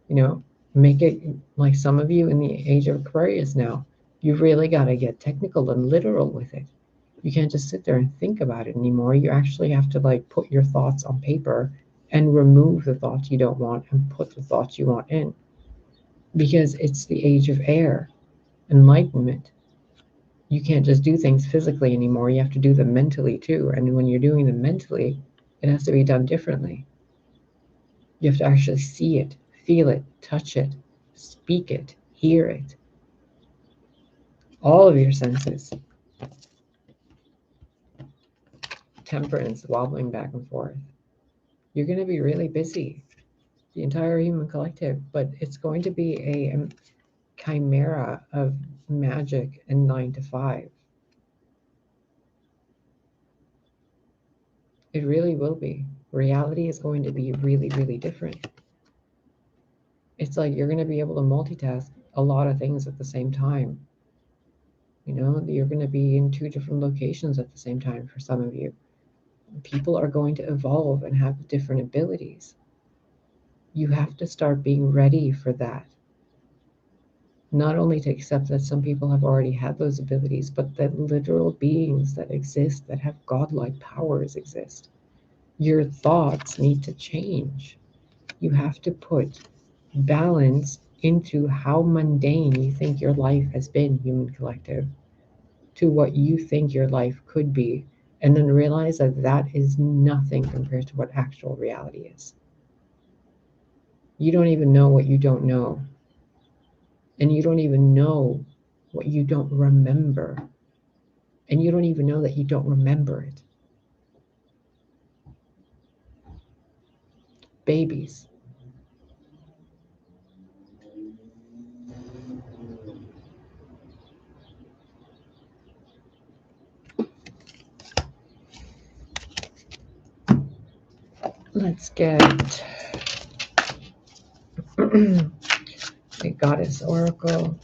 You know, make it like some of you in the age of Aquarius now. You really got to get technical and literal with it. You can't just sit there and think about it anymore. You actually have to like put your thoughts on paper and remove the thoughts you don't want and put the thoughts you want in. Because it's the age of air, enlightenment. You can't just do things physically anymore. You have to do them mentally too. And when you're doing them mentally, it has to be done differently. You have to actually see it, feel it, touch it, speak it, hear it. All of your senses. Temperance, wobbling back and forth. You're going to be really busy. the entire human collective, but it's going to be a chimera of magic and 9 to 5. It really will be. Reality is going to be really, really different. It's like you're going to be able to multitask a lot of things at the same time. You know, you're going to be in 2 different locations at the same time for some of you. People are going to evolve and have different abilities. You have to start being ready for that. Not only to accept that some people have already had those abilities, but that literal beings that exist that have godlike powers exist. Your thoughts need to change. You have to put balance into how mundane you think your life has been, human collective, to what you think your life could be, and then realize that that is nothing compared to what actual reality is. You don't even know what you don't know, and you don't even know what you don't remember, and you don't even know that you don't remember it. Babies. Let's get the Goddess Oracle.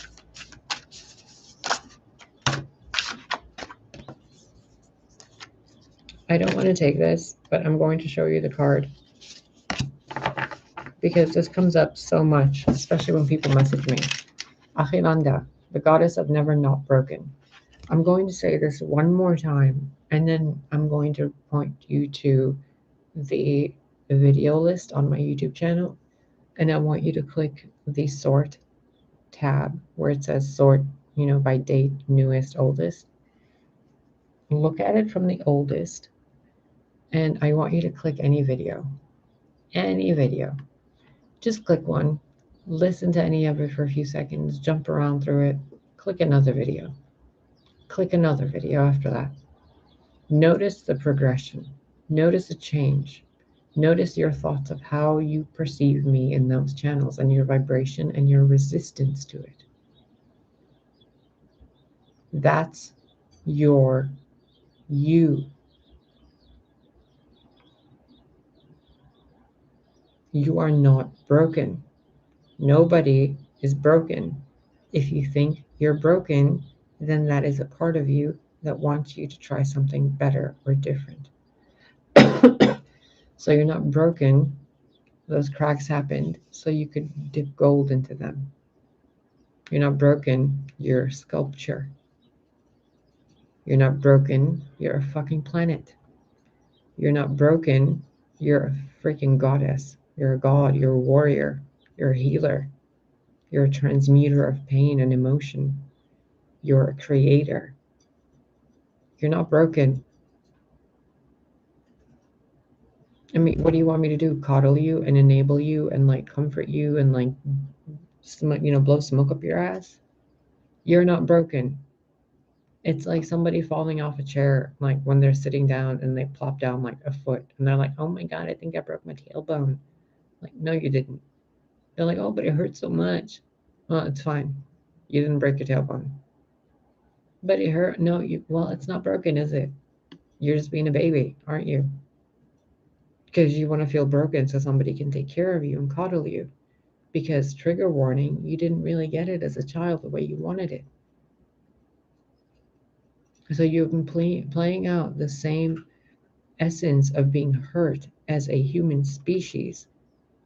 I don't want to take this, but I'm going to show you the card because this comes up so much, especially when people message me. Achilanda, the goddess of never not broken. I'm going to say this one more time, and then I'm going to point you to the video list on my YouTube channel, and I want you to click the sort tab where it says sort, by date, newest, oldest. Look at it from the oldest, and I want you to click any video. Any video. Just click one, listen to any of it for a few seconds, jump around through it, click another video. Click another video after that. Notice the progression. Notice the change. Notice your thoughts of how you perceive me in those channels and your vibration and your resistance to it. That's your you. You are not broken. Nobody is broken. If you think you're broken, then that is a part of you that wants you to try something better or different. So you're not broken. Those cracks happened so you could dip gold into them. You're not broken. You're a sculpture. You're not broken. You're a fucking planet. You're not broken. You're a freaking goddess. You're a god. You're a warrior. You're a healer. You're a transmuter of pain and emotion. You're a creator. You're not broken. I mean, what do you want me to do? Coddle you and enable you and like comfort you and like, blow smoke up your ass? You're not broken. It's like somebody falling off a chair, like when they're sitting down and they plop down like a foot and they're like, oh my God, I think I broke my tailbone. Like, no, you didn't. They're like, oh, but it hurts so much. Well, it's fine. You didn't break your tailbone. But it hurt. No, well, it's not broken, is it? You're just being a baby, aren't you? Because you want to feel broken so somebody can take care of you and coddle you. Because trigger warning, you didn't really get it as a child the way you wanted it. So you've been playing out the same essence of being hurt as a human species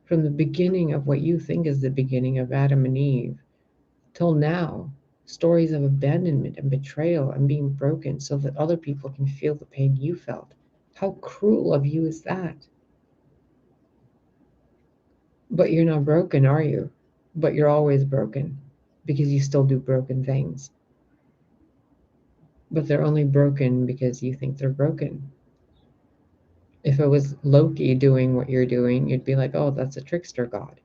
from the beginning of what you think is the beginning of Adam and Eve till now. Stories of abandonment and betrayal and being broken so that other people can feel the pain you felt. How cruel of you is that? But you're not broken, are you? But you're always broken because you still do broken things. But they're only broken because you think they're broken. If it was Loki doing what you're doing, you'd be like, oh, that's a trickster god.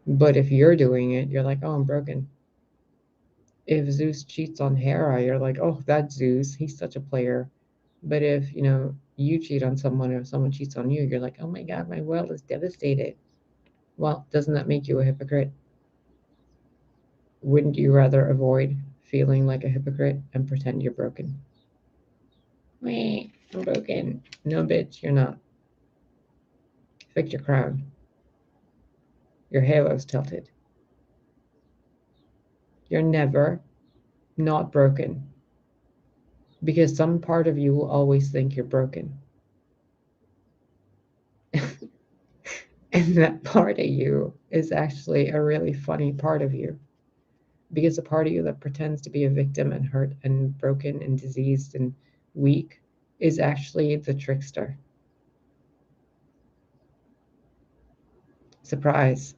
But if you're doing it, you're like, oh, I'm broken. If Zeus cheats on Hera, you're like, oh, that's Zeus. He's such a player. But if, you cheat on someone or someone cheats on you, you're like, oh my God, my world is devastated. Well, doesn't that make you a hypocrite? Wouldn't you rather avoid feeling like a hypocrite and pretend you're broken? Meh, I'm broken. No, bitch, you're not. Fix your crown. Your halo's tilted. You're never not broken, because some part of you will always think you're broken. And that part of you is actually a really funny part of you, because the part of you that pretends to be a victim and hurt and broken and diseased and weak is actually the trickster. Surprise.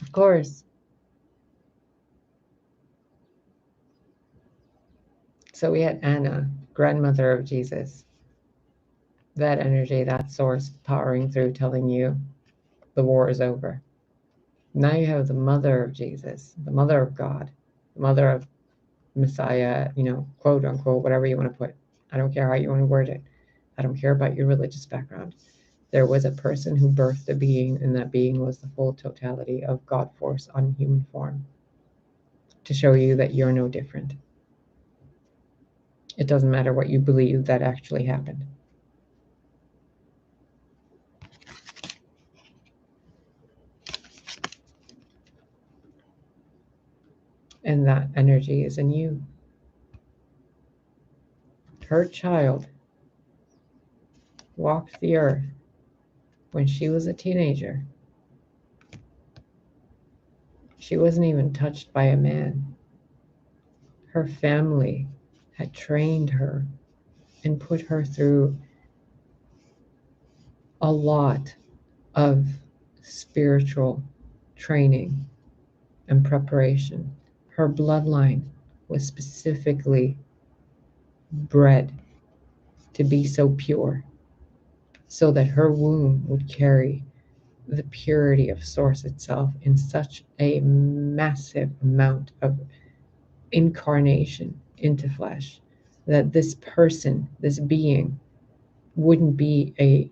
Of course. So we had Anna, grandmother of Jesus. That energy, that source powering through, telling you the war is over. Now you have the mother of Jesus, the mother of God, the mother of Messiah, quote unquote, whatever you want to put. I don't care how you want to word it. I don't care about your religious background. There was a person who birthed a being, and that being was the full totality of God force on human form, to show you that you're no different. It doesn't matter what you believe that actually happened. And that energy is in you. Her child walked the earth when she was a teenager. She wasn't even touched by a man. Her family had trained her and put her through a lot of spiritual training and preparation. Her bloodline was specifically bred to be so pure, so that her womb would carry the purity of source itself in such a massive amount of incarnation into flesh, that this person, this being, wouldn't be a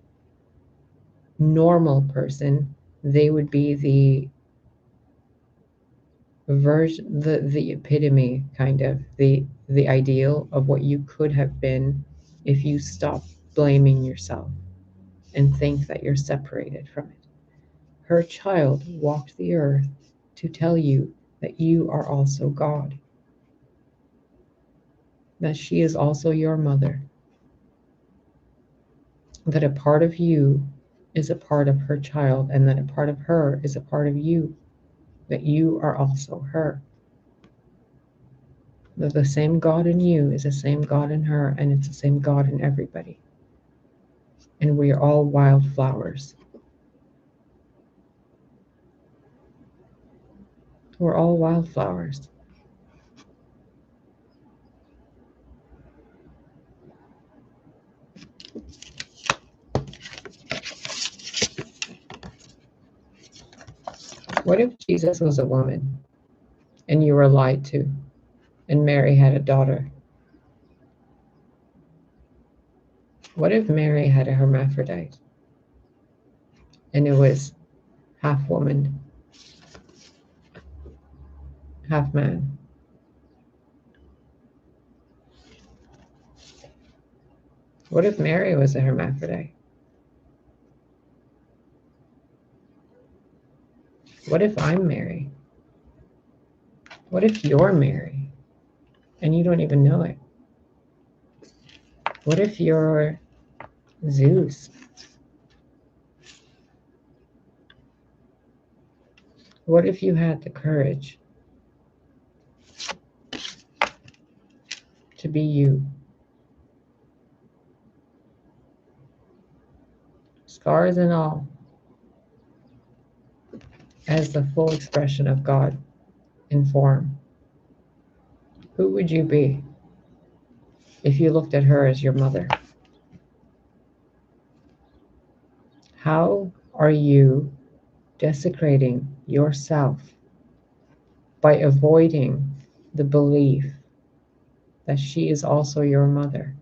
normal person. They would be the version, the epitome, kind of the ideal of what you could have been if you stop blaming yourself and think that you're separated from it. Her child walked the earth to tell you that you are also God, that she is also your mother, that a part of you is a part of her child, and that a part of her is a part of you, that you are also her. That the same God in you is the same God in her, and it's the same God in everybody. And we are all wildflowers. We're all wildflowers. What if Jesus was a woman and you were lied to, and Mary had a daughter? What if Mary had a hermaphrodite and it was half woman, half man? What if Mary was a hermaphrodite? What if I'm Mary? What if you're Mary and you don't even know it? What if you're Zeus? What if you had the courage to be you? Scars and all, as the full expression of God in form. Who would you be if you looked at her as your mother? How are you desecrating yourself by avoiding the belief that she is also your mother?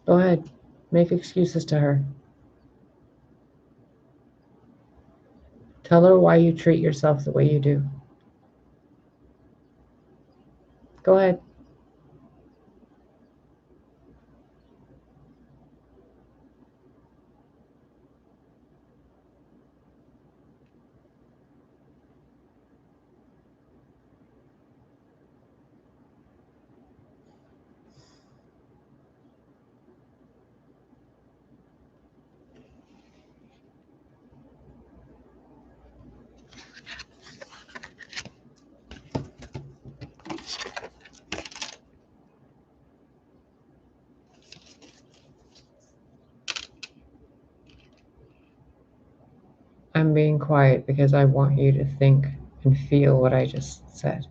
Go ahead, make excuses to her. Tell her why you treat yourself the way you do. Go ahead. I'm being quiet because I want you to think and feel what I just said.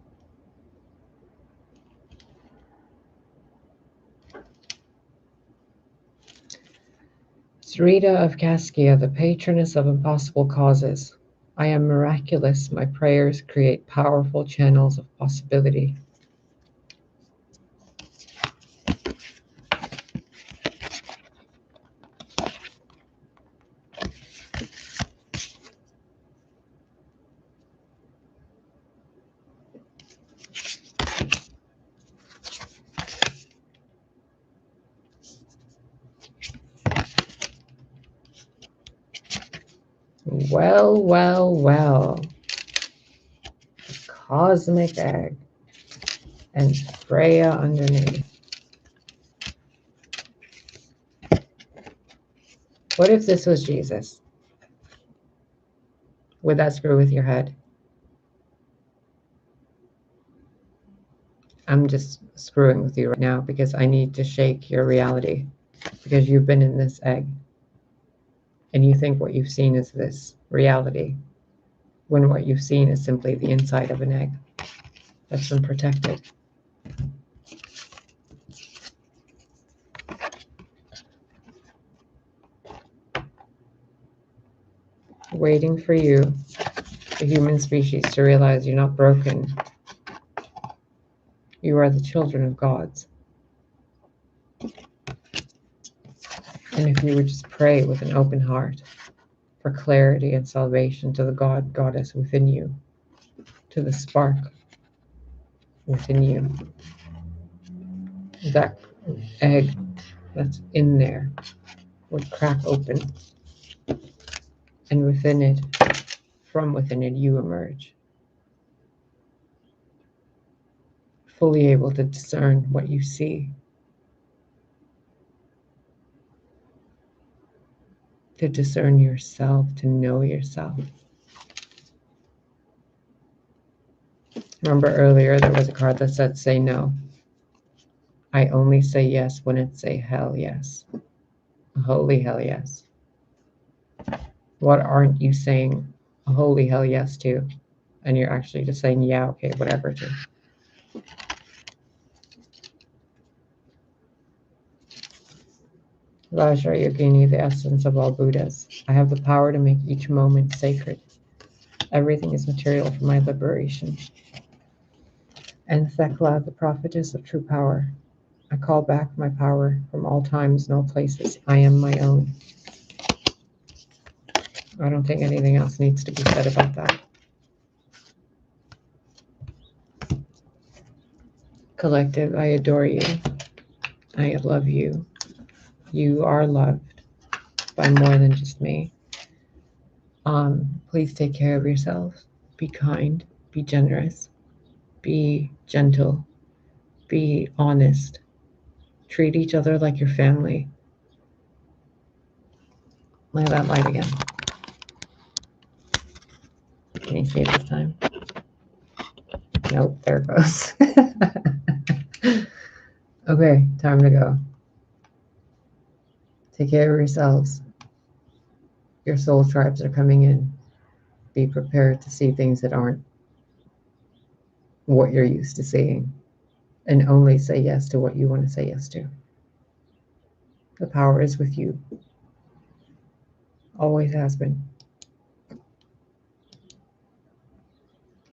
Sarita of Caskia, the patroness of impossible causes. I am miraculous. My prayers create powerful channels of possibility. Well, well, well. Cosmic egg and Freya underneath. What if this was Jesus? Would that screw with your head? I'm just screwing with you right now because I need to shake your reality, because you've been in this egg and you think what you've seen is this reality, when what you've seen is simply the inside of an egg that's been protected. Waiting for you, the human species, to realize you're not broken. You are the children of gods. And if you would just pray with an open heart for clarity and salvation to the God, Goddess within you, to the spark within you, that egg that's in there would crack open, and within it, from within it, you emerge, fully able to discern what you see, to discern yourself, to know yourself. Remember earlier there was a card that said, say no. I only say yes when it's say hell yes. A holy hell yes. What aren't you saying a holy hell yes to? And you're actually just saying, yeah, okay, whatever to. Vajra Yogini, the essence of all Buddhas. I have the power to make each moment sacred. Everything is material for my liberation. And Thekla, the prophetess of true power. I call back my power from all times and all places. I am my own. I don't think anything else needs to be said about that. Collective, I adore you. I love you. You are loved by more than just me. Please take care of yourself. Be kind. Be generous. Be gentle. Be honest. Treat each other like your family. Look at that light again. Can you see it this time? Nope, there it goes. Okay, time to go. Take care of yourselves. Your soul tribes are coming in. Be prepared to see things that aren't. what you're used to seeing, and only say yes to what you want to say yes to. The power is with you. Always has been.